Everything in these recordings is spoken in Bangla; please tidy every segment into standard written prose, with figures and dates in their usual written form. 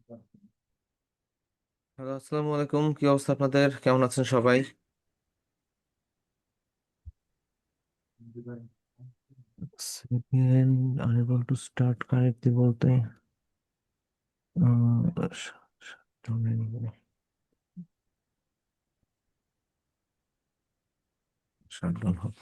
হ্যালো, আসসালামু আলাইকুম। কি অবস্থা আপনাদের? কেমন আছেন সবাই? Second unable to start correctly বলতে শাটডাউন হোক।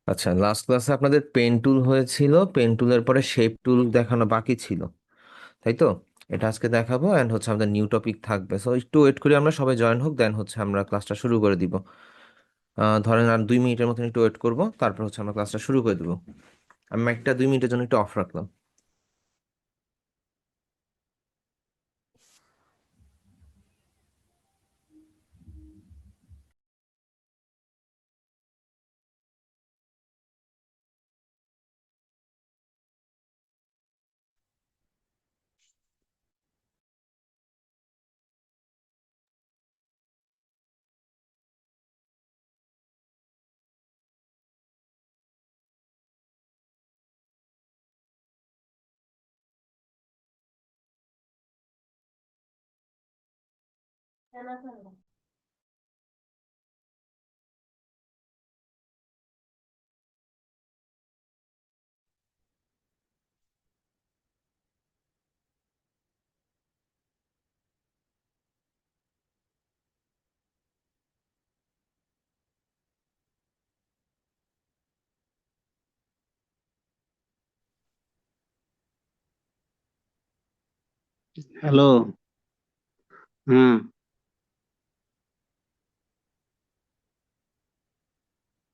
আচ্ছা, লাস্ট ক্লাসে আপনাদের পেন টুল হয়েছিল, পেন টুলের পরে শেপ টুল দেখানো বাকি ছিল, তাই তো? এটা আজকে দেখাবো এন্ড হচ্ছে আমাদের নিউ টপিক থাকবে। সো একটু ওয়েট করি, আমরা সবাই জয়েন হোক, দেন হচ্ছে আমরা ক্লাসটা শুরু করে দিব। ধরেন আর 2 মিনিটের মতন একটু ওয়েট করবো, তারপর হচ্ছে আমরা ক্লাসটা শুরু করে দিব। আমি একটা 2 মিনিটের জন্য একটু অফ রাখলাম। হ্যালো। হ্যাঁ,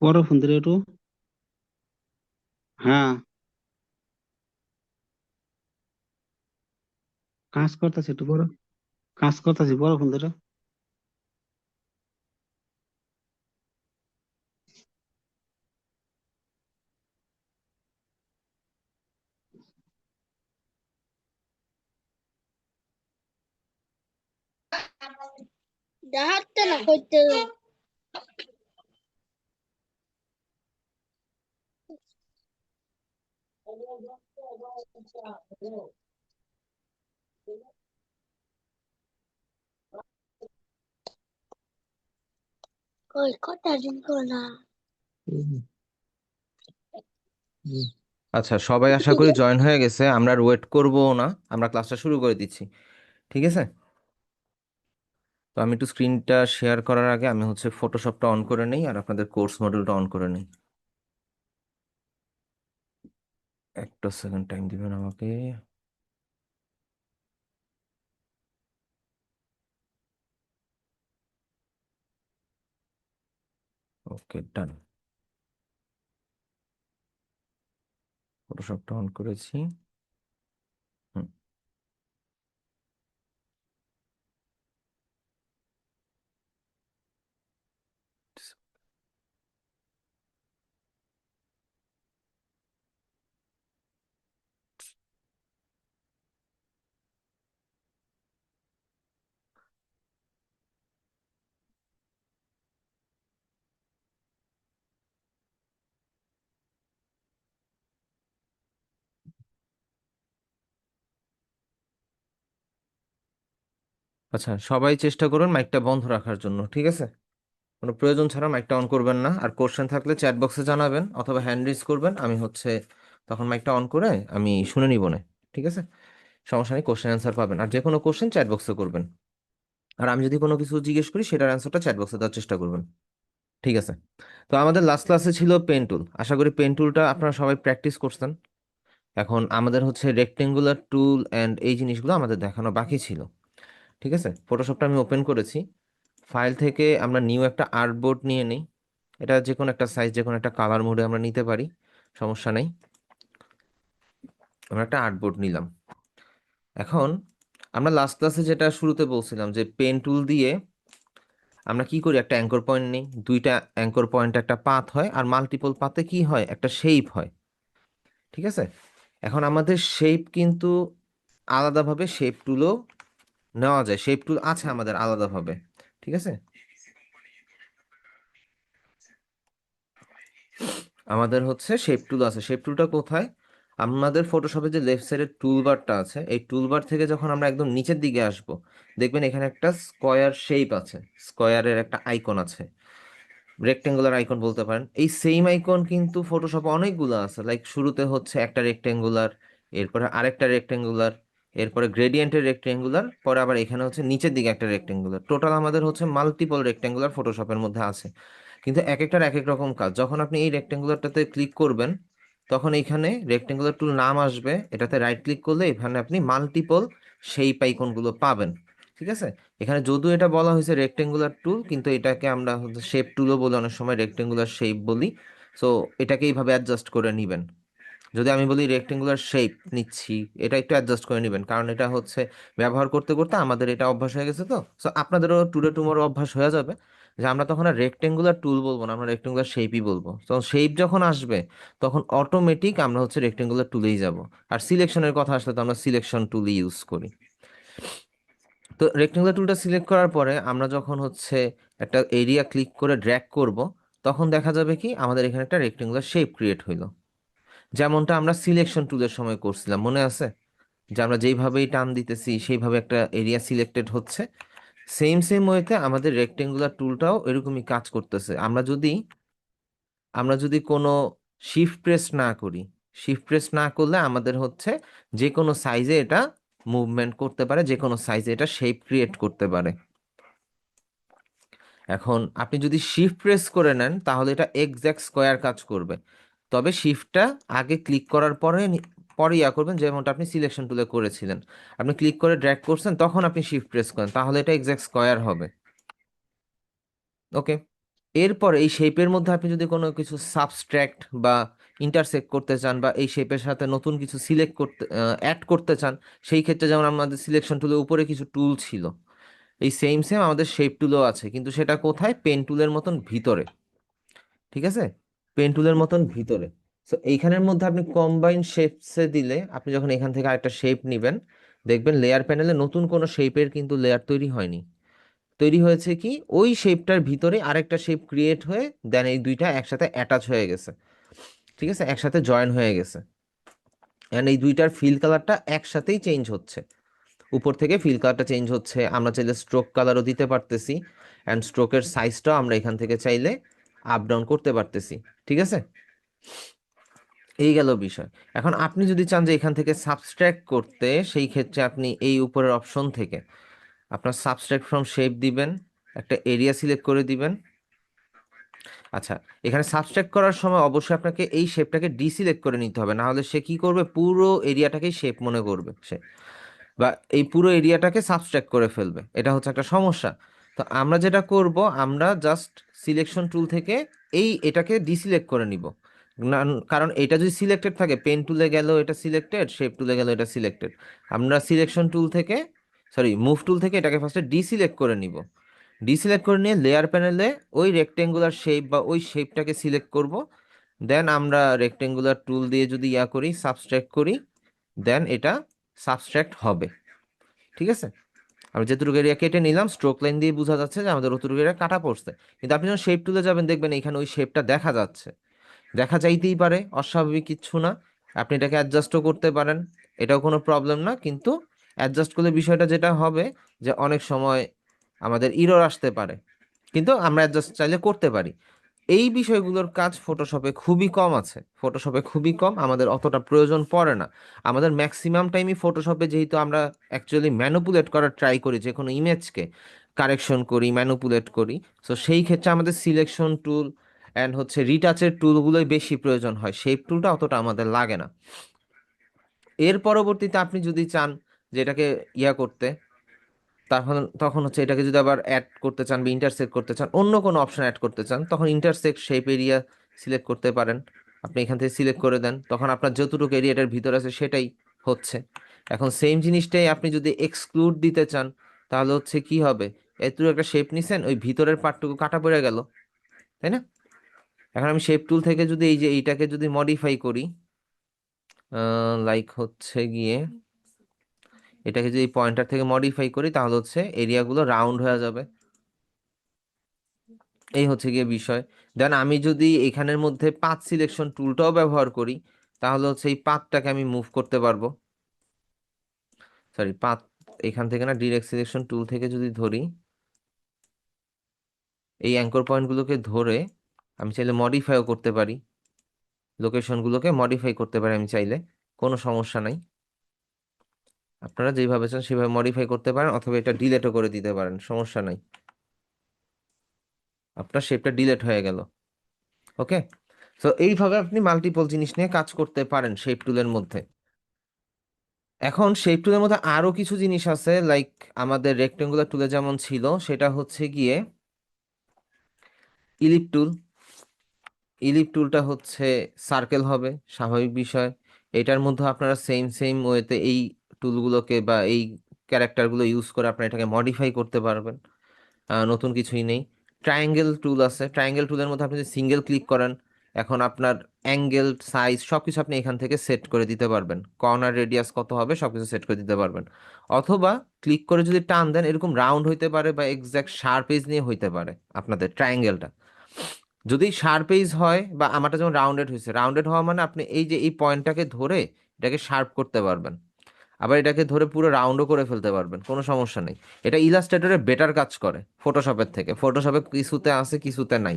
বড় ফোন দিলে একটু। হ্যাঁ, কাজ করতেছি, একটু বড় কাজ করতেছি, বড় ফোন দিলে। দেখাচ্ছে না করতে। কই কথা দিন না। আচ্ছা, সবাই আশা করি জয়েন হয়ে গেছে, আমরা আর ওয়েট করবো না, আমরা ক্লাসটা শুরু করে দিচ্ছি। ঠিক আছে? তো আমি একটু স্ক্রিনটা শেয়ার করার আগে আমি হচ্ছে ফটোশপটা অন করে নেই আর আপনাদের কোর্স মডিউলটা অন করে নেই। একটা সেকেন্ড টাইম দিবেন আমাকে। ওকে, ডান। ফটোশপটা অন করেছি। হুম। আচ্ছা, সবাই চেষ্টা করুন মাইকটা বন্ধ রাখার জন্য, ঠিক আছে? কোনো প্রয়োজন ছাড়া মাইকটা অন করবেন না। আর কোশ্চেন থাকলে চ্যাট বক্সে জানাবেন অথবা হ্যান্ড রেজ করবেন, আমি হচ্ছে তখন মাইকটা অন করে আমি শুনে নিব না। ঠিক আছে? সমস্যা নেই, কোশ্চেন অ্যান্সার পাবেন। আর যে কোনো কোশ্চেন চ্যাট বক্সে করবেন। আর আমি যদি কোনো কিছু জিজ্ঞেস করি সেটার অ্যান্সারটা চ্যাট বক্সে দেওয়ার চেষ্টা করবেন। ঠিক আছে? তো আমাদের লাস্ট ক্লাসে ছিল পেন টুল। আশা করি পেন টুলটা আপনারা সবাই প্র্যাকটিস করছেন। এখন আমাদের হচ্ছে রেক্টেঙ্গুলার টুল অ্যান্ড এই জিনিসগুলো আমাদের দেখানো বাকি ছিল। ঠিক আছে? ফটোশপটা আমি ওপেন করেছি। ফাইল থেকে আমরা নিউ একটা আর্টবোর্ড নিয়ে নিই। এটা যে কোনো একটা সাইজ, যে কোনো একটা কালার মোডে আমরা নিতে পারি, সমস্যা নেই। আমরা একটা আর্টবোর্ড নিলাম। এখন আমরা লাস্ট ক্লাসে যেটা শুরুতে বলছিলাম যে পেন টুল দিয়ে আমরা কি করি, একটা অ্যাঙ্কর পয়েন্ট নিই, দুইটা অ্যাঙ্কর পয়েন্ট একটা পাথ হয়, আর মাল্টিপল পাথে কি হয়, একটা শেপ হয়। ঠিক আছে, এখন আমাদের শেপ কিন্তু আলাদাভাবে শেপ টুলও নেওয়া যায়, শেপ টুল আছে আমাদের আলাদাভাবে। ঠিক আছে, আমাদের হচ্ছে শেপ টুল আছে। শেপ টুলটা কোথায়? আমাদের ফটোশপে যে লেফট সাইডের টুলবারটা আছে, এই টুলবার থেকে যখন আমরা একদম নিচের দিকে আসব, দেখবেন এখানে একটা স্কয়ার শেপ আছে, স্কয়ারের একটা আইকন আছে, রেক্টেঙ্গুলার আইকন বলতে পারেন। এই সেম আইকন কিন্তু ফটোশপে অনেকগুলো আছে, লাইক শুরুতে হচ্ছে একটা রেক্টেঙ্গুলার, এরপরে আরেকটা রেক্টেঙ্গুলার, এরপরে গ্রেডিয়েন্টের রেক্টেঙ্গুলার, পরে আবার এখানে হচ্ছে নিচের দিকে একটা রেক্টেঙ্গুলার। টোটাল আমাদের হচ্ছে মাল্টিপল রেক্টেঙ্গুলার ফটোশপের মধ্যে আছে, কিন্তু এক একটার এক এক রকম কাজ। যখন আপনি এই রেক্টেঙ্গুলারটাতে ক্লিক করবেন, তখন এইখানে রেক্টেঙ্গুলার টুল নাম আসবে, এটাতে রাইট ক্লিক করলে এখানে আপনি মাল্টিপল শেপ আইকনগুলো পাবেন। ঠিক আছে, এখানে যদিও এটা বলা হয়েছে রেক্টেঙ্গুলার টুল, কিন্তু এটাকে আমরা শেপ টুলও বলে, অনেক সময় রেক্টেঙ্গুলার শেপ বলি। সো এটাকে এইভাবে অ্যাডজাস্ট করে নেবেন। যদি আমি বলি রেক্টেঙ্গুলার শেপ নিচ্ছি, এটা একটু অ্যাডজাস্ট করে নেবেন, কারণ এটা হচ্ছে ব্যবহার করতে করতে আমাদের এটা অভ্যাস হয়ে গেছে। তো সো আপনাদেরও টুডে টুমোরও অভ্যাস হয়ে যাবে যে আমরা তখন আর রেক্টেঙ্গুলার টুল বলবো না, আমরা রেক্টেঙ্গুলার শেপই বলবো। তো শেপ যখন আসবে তখন অটোমেটিক আমরা হচ্ছে রেক্টেঙ্গুলার টুলেই যাব। আর সিলেকশনের কথা আসলে তো আমরা সিলেকশন টুলই ইউজ করি। তো রেক্টেঙ্গুলার টুলটা সিলেক্ট করার পরে আমরা যখন হচ্ছে একটা এরিয়া ক্লিক করে ড্র্যাগ করব, তখন দেখা যাবে কি আমাদের এখানে একটা রেক্টেঙ্গুলার শেপ ক্রিয়েট হইলো, যেমনটা আমরা সিলেকশন টুলের সময় করছিলাম, মনে আছে? যে আমরা যেইভাবেই টান দিতেছি সেইভাবে একটা এরিয়া সিলেক্টেড হচ্ছে। সেম সেম ওয়েতে আমাদের রেক্টেঙ্গুলার টুলটাও এরকমই কাজ করতেছে। আমরা যদি কোনো শিফট প্রেস না করি, শিফট প্রেস না করলে আমাদের হচ্ছে যে কোনো সাইজে এটা মুভমেন্ট করতে পারে, যে কোনো সাইজে এটা শেপ ক্রিয়েট করতে পারে। এখন আপনি যদি শিফট প্রেস করে নেন তাহলে এটা এক্স্যাক্ট স্কোয়ার কাজ করবে, তবে শিফটটা আগে ক্লিক করার পরে পরে ইয়া করবেন, যেমনটা আপনি সিলেকশন টুলে করেছিলেন। আপনি ক্লিক করে ড্র্যাগ করছেন, তখন আপনি শিফট প্রেস করেন, তাহলে এটা এক্স্যাক্ট স্কোয়ার হবে। ওকে, এরপর এই শেপের মধ্যে আপনি যদি কোনো কিছু সাবস্ট্রাক্ট বা ইন্টারসেক্ট করতে চান, বা এই শেপের সাথে নতুন কিছু সিলেক্ট করতে অ্যাড করতে চান, সেই ক্ষেত্রে যেমন আমাদের সিলেকশন টুলের উপরে কিছু টুল ছিল, এই সেম সেম আমাদের শেপ টুলও আছে, কিন্তু সেটা কোথায়? পেন টুলের মতন ভিতরে। ঠিক আছে, পেন টুলের মতন ভিতরে। তো এইখানের মধ্যে আপনি কম্বাইন শেপসে দিলে, আপনি যখন এখান থেকে আরেকটা শেপ নিবেন, দেখবেন লেয়ার প্যানেলে নতুন কোনো শেপের কিন্তু লেয়ার তৈরি হয়নি, তৈরি হয়েছে কি ওই শেপটার ভিতরে আরেকটা শেপ ক্রিয়েট হয়ে দেন এই দুইটা একসাথে অ্যাটাচ হয়ে গেছে। ঠিক আছে, একসাথে জয়েন হয়ে গেছে, এন্ড এই দুইটার ফিল কালারটা একসাথেই চেঞ্জ হচ্ছে। উপর থেকে ফিল কালারটা চেঞ্জ হচ্ছে, আমরা চাইলে স্ট্রোক কালারও দিতে পারতেছি, অ্যান্ড স্ট্রোকের সাইজটাও আমরা এখান থেকে চাইলে আপ ডাউন করতে পারতেছি। ঠিক আছে, এই গেল বিষয়। এখন আপনি যদি চান যে এখান থেকে সাবস্ট্রাক্ট করতে, সেই ক্ষেত্রে আপনি এই উপরের অপশন থেকে আপনার সাবস্ট্রাক্ট ফ্রম শেপ দিবেন, একটা এরিয়া সিলেক্ট করে দিবেন। আচ্ছা, এখানে সাবস্ট্রাক্ট করার সময় অবশ্যই আপনাকে এই শেপটাকে ডিসিলেক্ট করে নিতে হবে, না হলে সে কি করবে, পুরো এরিয়াটাকেই শেপ মনে করবে সে, বা এই পুরো এরিয়াটাকে সাবস্ট্রাক্ট করে ফেলবে, এটা হচ্ছে একটা সমস্যা। তো আমরা যেটা করব, আমরা জাস্ট সিলেকশন টুল থেকে এটাকে ডিসিলেক্ট করে নিব। না, কারণ এটা যদি সিলেক্টেড থাকে, পেন টুলে গেল এটা সিলেক্টেড, শেপ টুলে গেল এটা সিলেক্টেড, আমরা সিলেকশন টুল থেকে, সরি মুভ টুল থেকে এটাকে ফার্স্টে ডিসিলেক্ট করে নিব। ডিসিলেক্ট করে নিয়ে লেয়ার প্যানেলে ওই রেক্টেঙ্গুলার শেপ বা ওই শেপটাকে সিলেক্ট করব, দেন আমরা রেক্টেঙ্গুলার টুল দিয়ে যদি ইয়া করি, সাবস্ট্রাক্ট করি, দেন এটা সাবস্ট্রাক্ট হবে। ঠিক আছে, আমরা যেটুকু এরিয়া কেটে নিলাম, স্ট্রোক লাইন দিয়ে বোঝা যাচ্ছে যে আমাদের অতটুকু এরিয়া কাটা পড়ছে। কিন্তু আপনি যখন শেপ টুলে যাবেন, দেখবেন এখানে ওই শেপটা দেখা যাচ্ছে, দেখা যাইতেই পারে, অস্বাভাবিক কিচ্ছু না। আপনি এটাকে অ্যাডজাস্টও করতে পারেন, এটাও কোনো প্রবলেম না। কিন্তু অ্যাডজাস্ট করলে বিষয়টা যেটা হবে, যে অনেক সময় আমাদের ইরর আসতে পারে, কিন্তু আমরা অ্যাডজাস্ট চাইলে করতে পারি। এই বিষয়গুলোর কাজ ফটোশপে খুবই কম আছে, ফটোশপে খুবই কম, আমাদের অতটা প্রয়োজন পড়ে না। আমাদের ম্যাক্সিমাম টাইমই ফটোশপে, যেহেতু আমরা অ্যাকচুয়ালি ম্যানুপুলেট করার ট্রাই করি, যে কোনো ইমেজকে কারেকশন করি, ম্যানুপুলেট করি, সো সেই ক্ষেত্রে আমাদের সিলেকশন টুল অ্যান্ড হচ্ছে রিটাচের টুলগুলোই বেশি প্রয়োজন হয়, শেপ টুলটা অতটা আমাদের লাগে না। এর পরবর্তীতে আপনি যদি চান যে এটাকে ইয়া করতে, তখন তখন হচ্ছে এটাকে যদি আবার অ্যাড করতে চান বা ইন্টারসেক্ট করতে চান, অন্য কোনো অপশন অ্যাড করতে চান, তখন ইন্টারসেক্ট শেপ এরিয়া সিলেক্ট করতে পারেন। আপনি এখান থেকে সিলেক্ট করে দেন, তখন আপনার যতটুকু এরিয়াটার ভিতরে আছে সেটাই হচ্ছে। এখন সেম জিনিসটাই আপনি যদি এক্সক্লুড দিতে চান, তাহলে হচ্ছে কি হবে, এতটুকু একটা শেপ নিছেন, ওই ভিতরের পার্টটুকু কাটা পড়ে গেল, তাই না? এখন আমি শেপ টুল থেকে যদি এই যে এইটাকে যদি মডিফাই করি, লাইক হচ্ছে গিয়ে এটাকে যদি পয়েন্টার থেকে মডিফাই করি, তাহলে হচ্ছে এরিয়াগুলো রাউন্ড হয়ে যাবে। এই হচ্ছে গিয়ে বিষয়। দেন আমি যদি এখানের মধ্যে পাথ সিলেকশন টুলটাও ব্যবহার করি, তাহলে হচ্ছে এই পাথটাকে আমি মুভ করতে পারবো। সরি, পাথ এখান থেকে না, ডিরেক্ট সিলেকশন টুল থেকে যদি ধরি, এই অ্যাঙ্কর পয়েন্টগুলোকে ধরে আমি চাইলে মডিফাইও করতে পারি, লোকেশনগুলোকে মডিফাই করতে পারি আমি চাইলে, কোনো সমস্যা নাই। আপনারা যেভাবে চান সেভাবে মডিফাই করতে পারেন, অথবা এটা ডিলেটও করে দিতে পারেন, সমস্যা নাই। আপনার শেপটা ডিলেট হয়ে গেল। ওকে, তো এইভাবে আপনি মাল্টিপল জিনিস নিয়ে কাজ করতে পারেন শেপ টুলের মধ্যে। এখন শেপ টুলের মধ্যে আরো কিছু জিনিস আছে, লাইক আমাদের রেক্টেঙ্গুলার টুলে যেমন ছিল, সেটা হচ্ছে গিয়ে ইলিপ টুল। ইলিপ টুলটা হচ্ছে সার্কেল হবে, স্বাভাবিক বিষয়। এটার মধ্যে আপনারা সেম সেম ওয়েতে এই টুলগুলোকে বা এই ক্যারেক্টারগুলো ইউজ করে আপনারা এটাকে মডিফাই করতে পারবেন, নতুন কিছুই নেই। ট্রায়াঙ্গেল টুল আছে, ট্রায়াঙ্গেল টুলের মধ্যে আপনি যদি সিঙ্গেল ক্লিক করেন, এখন আপনার অ্যাঙ্গেল, সাইজ সবকিছু আপনি এখান থেকে সেট করে দিতে পারবেন, কর্নার রেডিয়াস কত হবে সবকিছু সেট করে দিতে পারবেন। অথবা ক্লিক করে যদি টান দেন, এরকম রাউন্ড হইতে পারে বা এক্সাক্ট শার্প এজ নিয়ে হইতে পারে আপনাদের ট্রায়াঙ্গেলটা। যদি শার্প এজ হয়, বা আমারটা যেমন রাউন্ডেড হয়েছে, রাউন্ডেড হওয়া মানে আপনি এই যে এই পয়েন্টটাকে ধরে এটাকে শার্প করতে পারবেন, আবার এটাকে ধরে পুরো রাউন্ডও করে ফেলতে পারবেন, কোনো সমস্যা নেই। এটা ইলাস্ট্রেটরে বেটার কাজ করে ফটোশপের থেকে। ফটোশপে কিছুতে আছে কিছুতে নাই,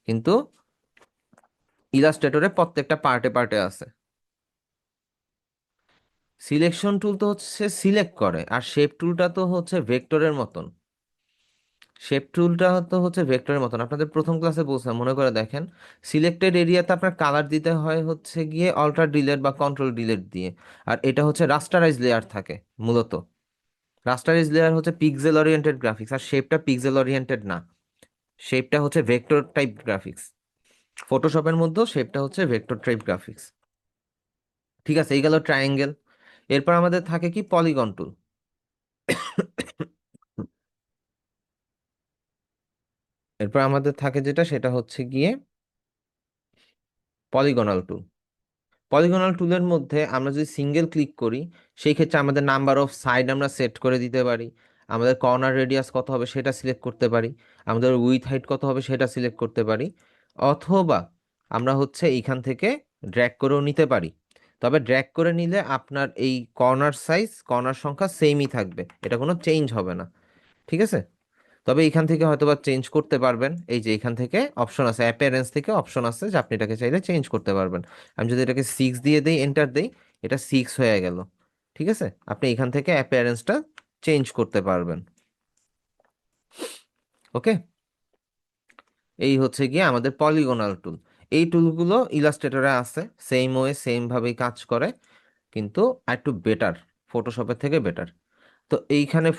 কিন্তু ইলাস্ট্রেটরে প্রত্যেকটা পার্টে পার্টে আছে। সিলেকশন টুল তো হচ্ছে সিলেক্ট করে, আর শেপ টুলটা তো হচ্ছে ভেক্টরের মতন। শেপ টুলটা তো হচ্ছে ভেক্টরের মতন, আপনাদের প্রথম ক্লাসে বলছিলাম, মনে করে দেখেন। সিলেক্টেড এরিয়াতে আপনার কালার দিতে হয় হচ্ছে গিয়ে অল্টার ডিলেট বা কন্ট্রোল ডিলেট দিয়ে, আর এটা হচ্ছে রাস্টারাইজ লেয়ার থাকে মূলত। রাস্টারাইজ লেয়ার হচ্ছে পিক্সেল ওরিয়েন্টেড গ্রাফিক্স, আর শেপটা পিক্সেল ওরিয়েন্টেড না, শেপটা হচ্ছে ভেক্টর টাইপ গ্রাফিক্স। ফটোশপের মধ্যেও শেপটা হচ্ছে ভেক্টর টাইপ গ্রাফিক্স। ঠিক আছে, এই গেল ট্রায়াঙ্গেল। এরপর আমাদের থাকে কি, পলিগন টুল। এরপর আমাদের থাকে যেটা, সেটা হচ্ছে গিয়ে পলিগনাল টুল। পলিগনাল টুলের মধ্যে আমরা যদি সিঙ্গেল ক্লিক করি, সেই ক্ষেত্রে আমাদের নাম্বার অফ সাইড আমরা সেট করে দিতে পারি, আমাদের কর্নার রেডিয়াস কত হবে সেটা সিলেক্ট করতে পারি, আমাদের উইথ হাইট কত হবে সেটা সিলেক্ট করতে পারি, অথবা আমরা হচ্ছে এইখান থেকে ড্র্যাগ করেও নিতে পারি। তবে ড্র্যাগ করে নিলে আপনার এই কর্নার সাইজ, কর্নার সংখ্যা সেমই থাকবে, এটা কোনো চেঞ্জ হবে না। ঠিক আছে, তবে এখান থেকে হয়তোবা চেঞ্জ করতে পারবেন। এই যে এখান থেকে অপশন আছে, অ্যাপিয়ারেন্স থেকে অপশন আছে যে আপনি এটাকে চাইলে চেঞ্জ করতে পারবেন। আমি যদি এটাকে 6 দিয়ে দেই, এন্টার দেই, এটা 6 হয়ে গেল। ঠিক আছে, আপনি এখান থেকে অ্যাপিয়ারেন্সটা চেঞ্জ করতে পারবেন। ওকে, এই হচ্ছে গিয়ে আমাদের পলিগোনাল টুল। এই টুলগুলো ইলাস্ট্রেটরে আছে, সেম ওয়ে সেম ভাবেই কাজ করে, কিন্তু একটু বেটার, ফটোশপের থেকে বেটার। তো এইখানে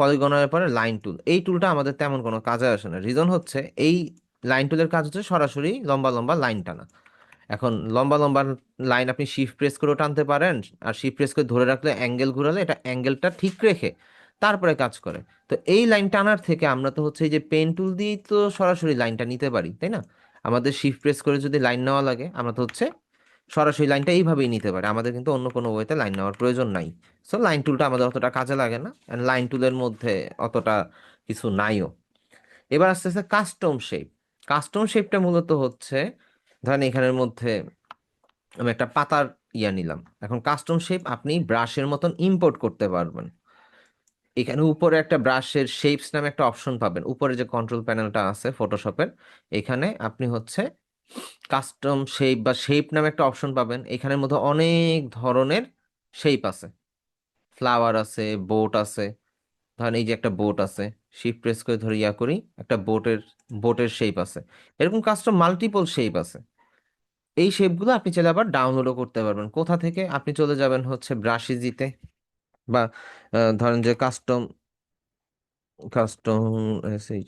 পলিগনের পরে লাইন টুল, এই টুলটা আমাদের তেমন কোনো কাজে আসে না। রিজন হচ্ছে, এই লাইন টুলের কাজ হচ্ছে সরাসরি লম্বা লম্বা লাইন টানা। এখন লম্বা লম্বা লাইন আপনি শিফট প্রেস করেও টানতে পারেন, আর শিফট প্রেস করে ধরে রাখলে অ্যাঙ্গেল ঘুরালে এটা অ্যাঙ্গেলটা ঠিক রেখে তারপরে কাজ করে। তো এই লাইন টানার থেকে আমরা তো হচ্ছে এই যে পেন টুল দিয়েই তো সরাসরি লাইনটা নিতে পারি, তাই না? আমাদের শিফট প্রেস করে যদি লাইন নেওয়া লাগে, আমরা তো হচ্ছে সরাসরি লাইনটা এইভাবেই নিতে পারি, আমাদের কিন্তু অন্য কোনো ওয়েতে লাইন নেওয়ার প্রয়োজন নাই। সো লাইন টুলটা আমাদের অতটা কাজে লাগে না, লাইন টুলের মধ্যে অতটা কিছু নাইও। এবার আস্তে আস্তে কাস্টম শেপ। কাস্টম শেপটা মূলত হচ্ছে, ধরেন এখানের মধ্যে আমি একটা পাতার নিলাম, এখন কাস্টম শেপ আপনি ব্রাশের মতন ইম্পোর্ট করতে পারবেন। এখানে উপরে একটা ব্রাশের শেপস নামে একটা অপশন পাবেন, উপরে যে কন্ট্রোল প্যানেলটা আছে ফটোশপের, এখানে আপনি হচ্ছে কাস্টম শেপ বা শেপ নামে একটা অপশন পাবেন। এখানের মধ্যে অনেক ধরনের শেপ আছে, ফ্লাওয়ার আছে, বোট আছে। ধরেন এই যে একটা বোট আছে, শিফট প্রেস করে ধরে করি, একটা বোটের বোটের শেপ আছে। এরকম কাস্টম মাল্টিপল শেপ আছে। এই শেপগুলো আপনি চাইলে আবার ডাউনলোডও করতে পারবেন। কোথা থেকে? আপনি চলে যাবেন হচ্ছে ব্রাশিজিতে, বা ধরেন যে কাস্টম, কাস্টম সেই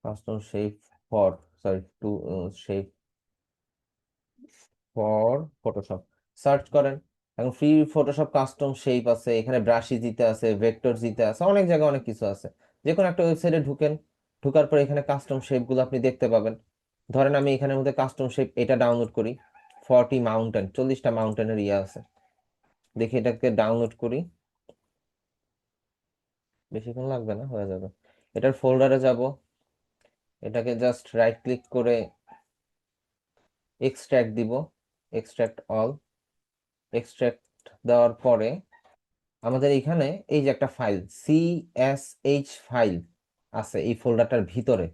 custom shape for sorry to shape for Photoshop search করেন। এখন ফ্রি ফটোশপ কাস্টম শেপ আছে, এখানে ব্রাশি দিতে আছে, ভেক্টর দিতে আছে, অনেক জায়গায় অনেক কিছু আছে। যে কোনো একটা ওয়েবসাইটে ঢুকেন, ঢুকার পর এখানে কাস্টম শেপগুলো আপনি দেখতে পাবেন। ধরেন আমি এখানের মধ্যে কাস্টম শেপ এটা ডাউনলোড করি, 40 মাউন্টেন, 40টা মাউন্টেনের ইয়ে আছে। দেখি এটাকে ডাউনলোড করি, বেশিক্ষণ লাগবে না, হয়ে যাবে। এটার ফোল্ডারে যাব, এটাকে জাস্ট রাইট ক্লিক করে এক্সট্রাক্ট দিব, এক্সট্রাক্ট অল। এক্সট্রাক্ট দেওয়ার পরে আমাদের এখানে এই যে একটা ফাইল CSH ফাইল আছে এই ফোল্ডারটার ভিতরে।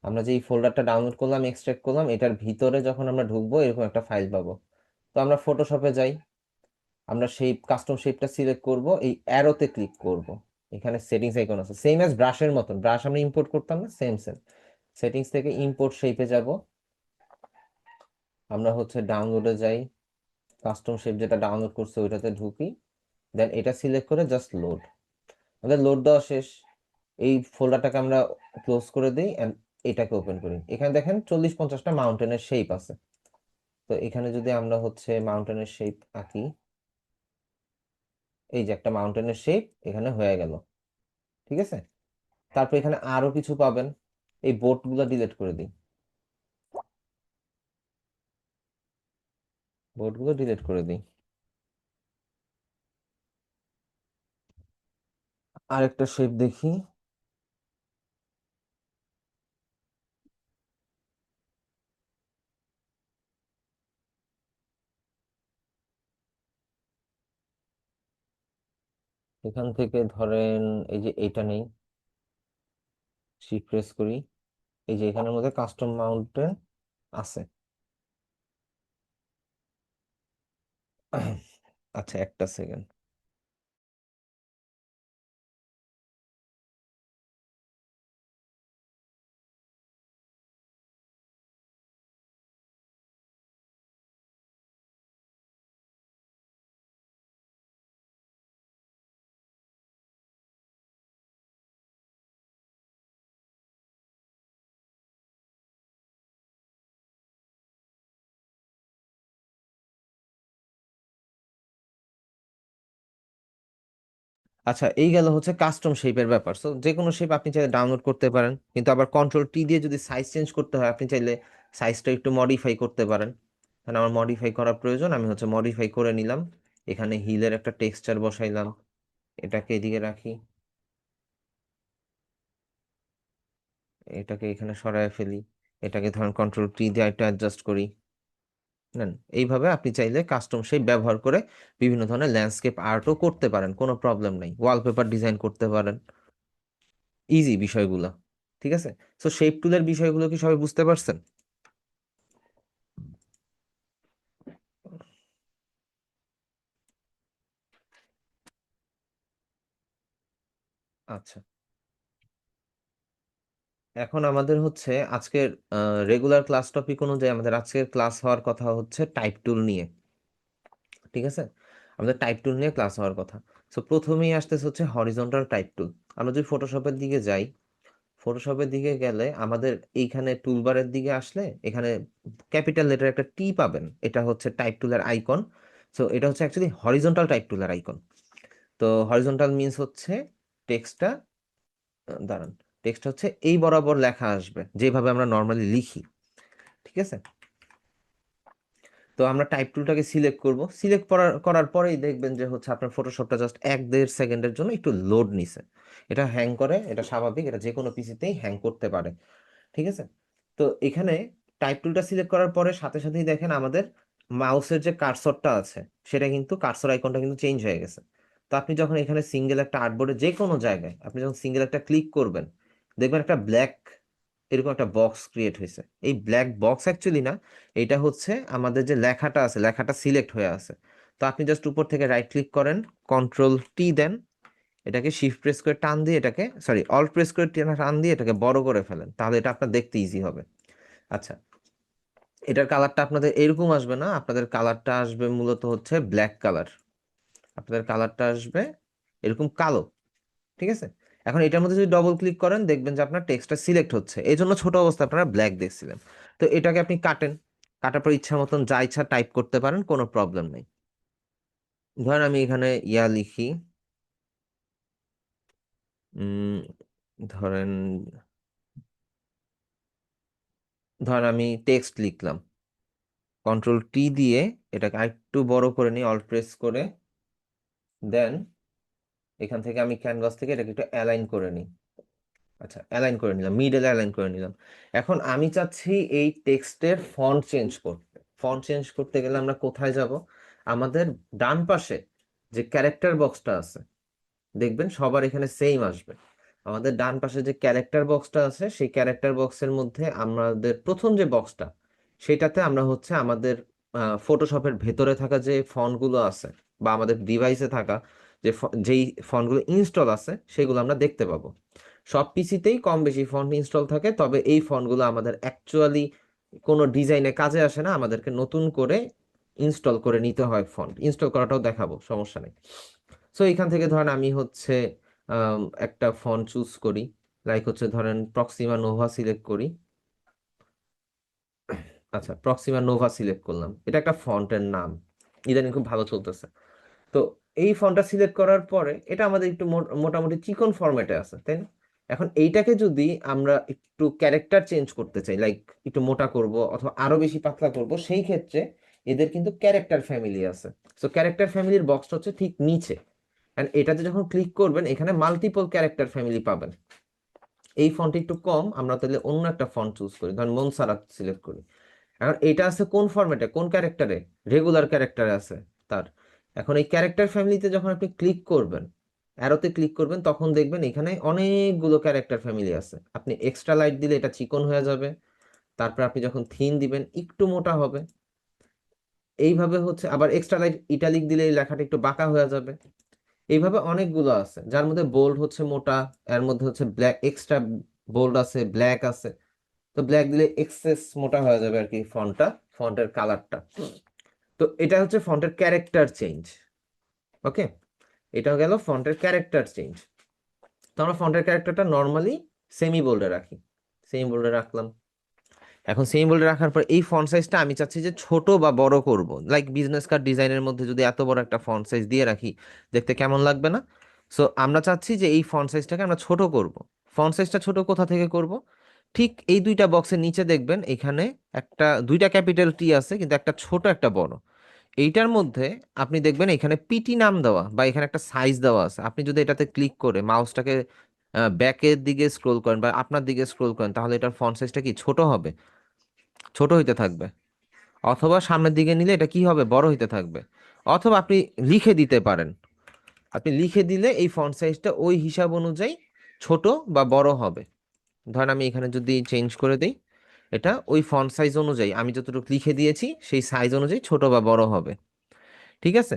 আমরা যে এই ফোল্ডারটা ডাউনলোড করলাম, এক্সট্রাক্ট করলাম, এটার ভিতরে যখন আমরা ঢুকবো এরকম একটা ফাইল পাবো। তো আমরা ফটোশপে যাই, আমরা সেই কাস্টম শেপটা সিলেক্ট করব, এই অ্যারোতে ক্লিক করব। এখানে সেটিংস আইকন আছে, সেম অ্যাজ ব্রাশের মতন, ব্রাশ আমরা ইম্পোর্ট করতাম না, সেম সেম। সেটিংস থেকে ইম্পোর্ট শেপে যাব, আমরা হচ্ছে ডাউনলোডে যাই, কাস্টম শেপ যেটা ডাউনলোড করছে ওইটাতে ঢুকি, দেন এটা সিলেক্ট করে জাস্ট লোড। আমাদের লোড দেওয়া শেষ। এই ফোল্ডারটাকে আমরা ক্লোজ করে দিই এন্ড এটাকে ওপেন করি। এখানে দেখেন 40-50টা মাউন্টেনের শেপ আছে। তো এখানে যদি আমরা হচ্ছে মাউন্টেনের শেপ আঁকি, এই যে একটা মাউন্টেনের শেপ এখানে হয়ে গেল, ঠিক আছে। তারপর এখানে আরো কিছু পাবেন, এই বোটগুলো ডিলিট করে দিই, বোটগুলো ডিলিট করে দিই। আরেকটা শেপ দেখি, এখান থেকে ধরেন এই যে এইটা নেই, শিফট প্রেস করি, এই যে এখানের মধ্যে কাস্টম মাউন্টেন আছে। আচ্ছা একটা সেকেন্ড, আচ্ছা এই গেল হচ্ছে কাস্টম শেপের ব্যাপার। সো যে কোনো শেপ আপনি চাইলে ডাউনলোড করতে পারেন, কিন্তু আবার কন্ট্রোল T দিয়ে যদি সাইজ চেঞ্জ করতে হয় আপনি চাইলে সাইজটা একটু মডিফাই করতে পারেন। কারণ আমার মডিফাই করার প্রয়োজন, আমি হচ্ছে মডিফাই করে নিলাম। এখানে হিলের একটা টেক্সচার বসাইলাম, এটাকে এদিকে রাখি, এটাকে এখানে সরায় ফেলি, এটাকে ধরেন কন্ট্রোল T দিয়ে একটু অ্যাডজাস্ট করি। নেন, এইভাবে আপনি চাইলে কাস্টম শেপ ব্যবহার করে বিভিন্ন ধরনের ল্যান্ডস্কেপ আর্টও করতে পারেন, কোনো প্রবলেম নাই। ওয়ালপেপার ডিজাইন করতে পারেন, ইজি বিষয়গুলো, ঠিক আছে। সো শেপ টুলের বিষয়গুলো কি সবাই বুঝতে পারছেন? আচ্ছা, এখন আমাদের হচ্ছে আজকের রেগুলার ক্লাস টপিক অনুযায়ী আমাদের আজকের ক্লাস হওয়ার কথা হচ্ছে টাইপ টুল নিয়ে, ঠিক আছে। আমাদের টাইপ টুল নিয়ে ক্লাস হওয়ার কথা। সো প্রথমেই আসতেছে হচ্ছে হরিজন্টাল টাইপ টুল। আমরা যদি ফটোশপের দিকে যাই, ফটোশপের দিকে গেলে আমাদের এইখানে টুলবারের দিকে আসলে এখানে ক্যাপিটাল লেটার একটা টি পাবেন, এটা হচ্ছে টাইপ টুলের আইকন। সো এটা হচ্ছে অ্যাকচুয়ালি হরিজন্টাল টাইপ টুলের আইকন। তো হরিজন্টাল মিন্স হচ্ছে টেক্সটটা, দাঁড়ান, টেক্সট হচ্ছে এই বরাবর লেখা আসবে যেভাবে আমরা নর্মালি লিখি, ঠিক আছে। তো আমরা টাইপ টুলটাকে সিলেক্ট করব, সিলেক্ট করার করার পরেই দেখবেন যে হচ্ছে আপনার ফটোশপটা জাস্ট 1-1.5 সেকেন্ডের জন্য একটু লোড নিছে। এটা হ্যাং করে, এটা স্বাভাবিক, এটা যে কোনো পিসিতেই হ্যাং করতে পারে, ঠিক আছে। তো এখানে টাইপ টুলটা সিলেক্ট করার পরে সাথে সাথেই দেখেন আমাদের মাউসের যে কার্সরটা আছে সেটা কিন্তু, কার্সর আইকনটা কিন্তু চেঞ্জ হয়ে গেছে। তো আপনি যখন এখানে সিঙ্গেল একটা আর্টবোর্ডে যে কোনো জায়গায় আপনি যখন সিঙ্গেল একটা ক্লিক করবেন, দেখবেন একটা ব্ল্যাক এরকম একটা বক্স ক্রিয়েট হয়েছে। এই ব্ল্যাক বক্স অ্যাকচুয়ালি না, এটা হচ্ছে আমাদের যে লেখাটা আছে, লেখাটা সিলেক্ট হয়ে আছে। তো আপনি জাস্ট উপর থেকে রাইট ক্লিক করেন, কন্ট্রোল T দেন, এটাকে শিফট প্রেস করে টান দিয়ে, এটাকে সরি অল্ট প্রেস করে টান দিয়ে এটাকে বড় করে ফেলেন, তাহলে এটা আপনার দেখতে ইজি হবে। আচ্ছা, এটার কালারটা আপনাদের এরকম আসবে না, আপনাদের কালারটা আসবে মূলত হচ্ছে ব্ল্যাক কালার, আপনাদের কালারটা আসবে এরকম কালো, ঠিক আছে। এখন এটার মধ্যে যদি ডবল ক্লিক করেন দেখবেন যে আপনার টেক্সটটা সিলেক্ট হচ্ছে, এই জন্য ছোট অবস্থা আপনারা ব্ল্যাক দেখছিলেন। তো এটাকে আপনি কাটেন, কাটার পর ইচ্ছা মতন যা ইচ্ছা টাইপ করতে পারেন, কোনো প্রবলেম নেই। ধরেন আমি এখানে ইয়া লিখি, উম, ধরেন ধরেন আমি টেক্সট লিখলাম, কন্ট্রোল টি দিয়ে এটাকে আরেকটু বড় করে নিই, অল্ট প্রেস করে, দেন এখান থেকে আমি ক্যানভাস থেকে এটাকে একটু অ্যালাইন করে নিই। আচ্ছা, অ্যালাইন করে নিলাম, মিডলে অ্যালাইন করে নিলাম। এখন আমি চাচ্ছি এই টেক্সটের ফন্ট চেঞ্জ করতে। ফন্ট চেঞ্জ করতে গেলে আমরা কোথায় যাব? আমাদের ডান পাশে যে ক্যারেক্টার বক্সটা আছে, দেখবেন সবার এখানে সেম আসবে। আমাদের ডান পাশে যে ক্যারেক্টার বক্সটা আছে, সেই ক্যারেক্টার বক্সের মধ্যে আমাদের প্রথম যে বক্সটা, সেটাতে আমরা হচ্ছে আমাদের ফটোশপের ভেতরে থাকা যে ফন্টগুলো আছে বা আমাদের ডিভাইসে থাকা যেই ফন্টগুলো ইনস্টল আছে সেগুলো আমরা দেখতে পাবো। সব পিসিতেই কম বেশি ফন্ট ইনস্টল থাকে, তবে এই ফন্টগুলো আমাদের অ্যাকচুয়ালি কোনো ডিজাইনে কাজে আসে না, আমাদেরকে নতুন করে ইনস্টল করে নিতে হয়। ফন্ট ইনস্টল করাটাও দেখাবো, সমস্যা নেই। সো এখান থেকে ধরেন আমি হচ্ছে একটা ফন্ট চুজ করি, লাইক হচ্ছে ধরেন প্রক্সিমা নোভা সিলেক্ট করি। আচ্ছা, প্রক্সিমা নোভা সিলেক্ট করলাম, এটা একটা ফন্টের নাম, ইদানিং খুব ভালো চলতেছে। তো এই ফন্টটা সিলেক্ট করার পরে এটা আমাদের একটু মোটামুটি চিকন ফরম্যাটে আছে, তাই না? এখন এইটাকে যদি আমরা একটু ক্যারেক্টার চেঞ্জ করতে চাই, লাইক একটু মোটা করব অথবা আরো বেশি পাতলা করব, সেই ক্ষেত্রে এদের কিন্তু ক্যারেক্টার ফ্যামিলি আছে। সো ক্যারেক্টার ফ্যামিলির বক্সটা হচ্ছে ঠিক নিচে, এন্ড এটাতে যখন ক্লিক করবেন এখানে মাল্টিপল ক্যারেক্টার ফ্যামিলি পাবেন। এই ফন্টটা একটু কম, আমরা তাহলে অন্য একটা ফন্ট চুজ করি, ধরেন মনসারাত সিলেক্ট করি। এখন এটা আছে কোন ফরম্যাটে, কোন ক্যারেক্টারে? রেগুলার ক্যারেক্টারে আছে তার। এখন এই ক্যারেক্টার ফ্যামিলিতে যখন আপনি ক্লিক করবেন, অ্যারোতে ক্লিক করবেন, তখন দেখবেন এখানে অনেকগুলো ক্যারেক্টার ফ্যামিলি আছে। আপনি এক্সট্রা লাইট দিলে এটা চিকন হয়ে যাবে, তারপর আপনি যখন থিন দিবেন একটু মোটা হবে, এইভাবে হচ্ছে। আবার এক্সট্রা লাইট ইটালিক দিলে এই লেখাটা একটু বাঁকা হয়ে যাবে। এইভাবে অনেকগুলো আছে, যার মধ্যে বোল্ড হচ্ছে মোটা, এর মধ্যে হচ্ছে ব্ল্যাক এক্সট্রা বোল্ড আছে, ব্ল্যাক আছে। তো ব্ল্যাক দিলে এক্সেস মোটা হয়ে যাবে আর কি ফন্টটা, ফন্টের কালারটা। তো এটা হচ্ছে ফন্টের ক্যারেক্টার চেঞ্জ। ওকে, এটা গেল ফন্টের ক্যারেক্টার চেঞ্জ। তো আমরা ফন্টের ক্যারেক্টারটা নর্মালি সেমি বোল্ডে রাখি, সেমি বোল্ডে রাখলাম। এখন সেমি বোল্ডে রাখার পর এই ফন্ট সাইজটা আমি চাচ্ছি যে ছোট বা বড় করব, লাইক বিজনেস কার্ড ডিজাইনের মধ্যে যদি এত বড় একটা ফন্ট সাইজ দিয়ে রাখি, দেখতে কেমন লাগবে না? সো আমরা চাচ্ছি যে এই ফন্ট সাইজটাকে আমরা ছোট করব। ফন্ট সাইজটা ছোট কোথা থেকে করব? ঠিক এই দুইটা বক্সের নিচে দেখবেন এখানে একটা দুইটা ক্যাপিটাল টি আছে, কিন্তু একটা ছোট একটা বড়। এইটার মধ্যে আপনি দেখবেন এখানে পিটি নাম দেওয়া বা এখানে একটা সাইজ দেওয়া আছে। আপনি যদি এটাতে ক্লিক করে মাউসটাকে ব্যাকের দিকে স্ক্রোল করেন বা আপনার দিকে স্ক্রোল করেন, তাহলে এটার ফন্ট সাইজটা কি ছোট হবে, ছোট হইতে থাকবে। অথবা সামনের দিকে নিলে এটা কি হবে, বড় হইতে থাকবে। অথবা আপনি লিখে দিতে পারেন, আপনি লিখে দিলে এই ফন্ট সাইজটা ওই হিসাব অনুযায়ী ছোট বা বড় হবে। ধরেন আমি এখানে যদি চেঞ্জ করে দিই, এটা ওই ফন্ট সাইজ অনুযায়ী আমি যতটুকু লিখে দিয়েছি সেই সাইজ অনুযায়ী ছোট বা বড় হবে। ঠিক আছে।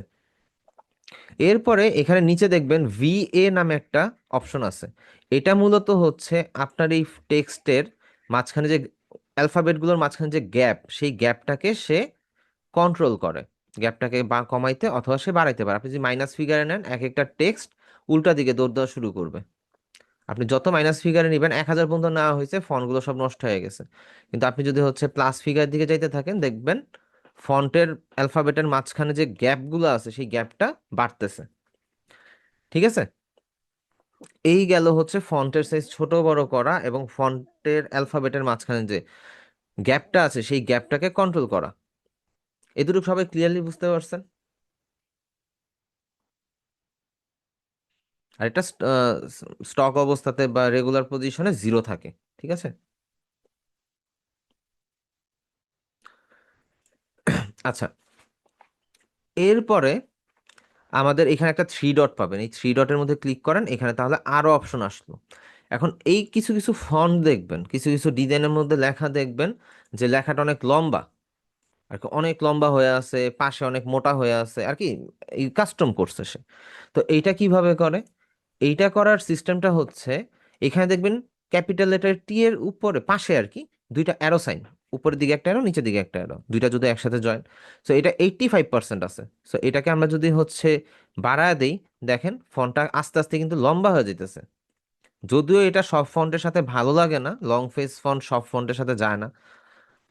এরপরে এখানে নিচে দেখবেন ভিএ নামে একটা অপশন আছে। এটা মূলত হচ্ছে আপনার এই টেক্সটের মাঝখানে যে অ্যালফাবেটগুলোর মাঝখানে যে গ্যাপ, সেই গ্যাপটাকে সে কন্ট্রোল করে। গ্যাপটাকে বা কমাইতে অথবা সে বাড়াইতে পারে। আপনি যদি মাইনাস ফিগারে নেন, এক একটা টেক্সট উল্টা দিকে দৌড় দেওয়া শুরু করবে। আপনি যত মাইনাস ফিগারে নেবেন, 1000 পর্যন্ত নেওয়া হয়েছে, ফন্টগুলো সব নষ্ট হয়ে গেছে। কিন্তু আপনি যদি হচ্ছে প্লাস ফিগার দিকে যাইতে থাকেন, দেখবেন ফন্টের অ্যালফাবেটের মাঝখানে যে গ্যাপগুলো আছে সেই গ্যাপটা বাড়তেছে। ঠিক আছে। এই গেল হচ্ছে ফন্টের সাইজ ছোট বড় করা এবং ফন্টের অ্যালফাবেটের মাঝখানে যে গ্যাপটা আছে সেই গ্যাপটাকে কন্ট্রোল করা। এটুকু সবাই ক্লিয়ারলি বুঝতে পারছেন? আর এটা স্টক অবস্থাতে বা রেগুলার পজিশনে 0 থাকে। ঠিক আছে। আচ্ছা, এরপরে আমাদের এখানে একটা থ্রি ডট পাবেন, এই থ্রি ডটের মধ্যে ক্লিক করেন এখানে, তাহলে আরো অপশন আসলো। এখন এই কিছু কিছু ফন্ট দেখবেন, কিছু কিছু ডিজাইনের মধ্যে লেখা দেখবেন যে লেখাটা অনেক লম্বা আর কি, অনেক লম্বা হয়ে আছে, পাশে অনেক মোটা হয়ে আছে আর কি, এই কাস্টম করছে সে। তো এইটা কিভাবে করে? এইটা করার সিস্টেমটা হচ্ছে, এখানে দেখবেন ক্যাপিটাল লেটার টি এর উপরে পাশে আর কি দুইটা অ্যারো সাইন, উপরের দিকে একটা অ্যারো, নিচের দিকে একটা অ্যারো, দুইটা যদি একসাথে জয়েন। সো এটা 85% আছে। সো এটাকে আমরা যদি হচ্ছে বাড়ায় দেই, দেখেন ফন্টটা আস্তে আস্তে কিন্তু লম্বা হয়ে যেতেছে। যদিও এটা সব ফন্টের সাথে ভালো লাগে না, লং ফেস ফন্ট সব ফন্টের সাথে যায় না।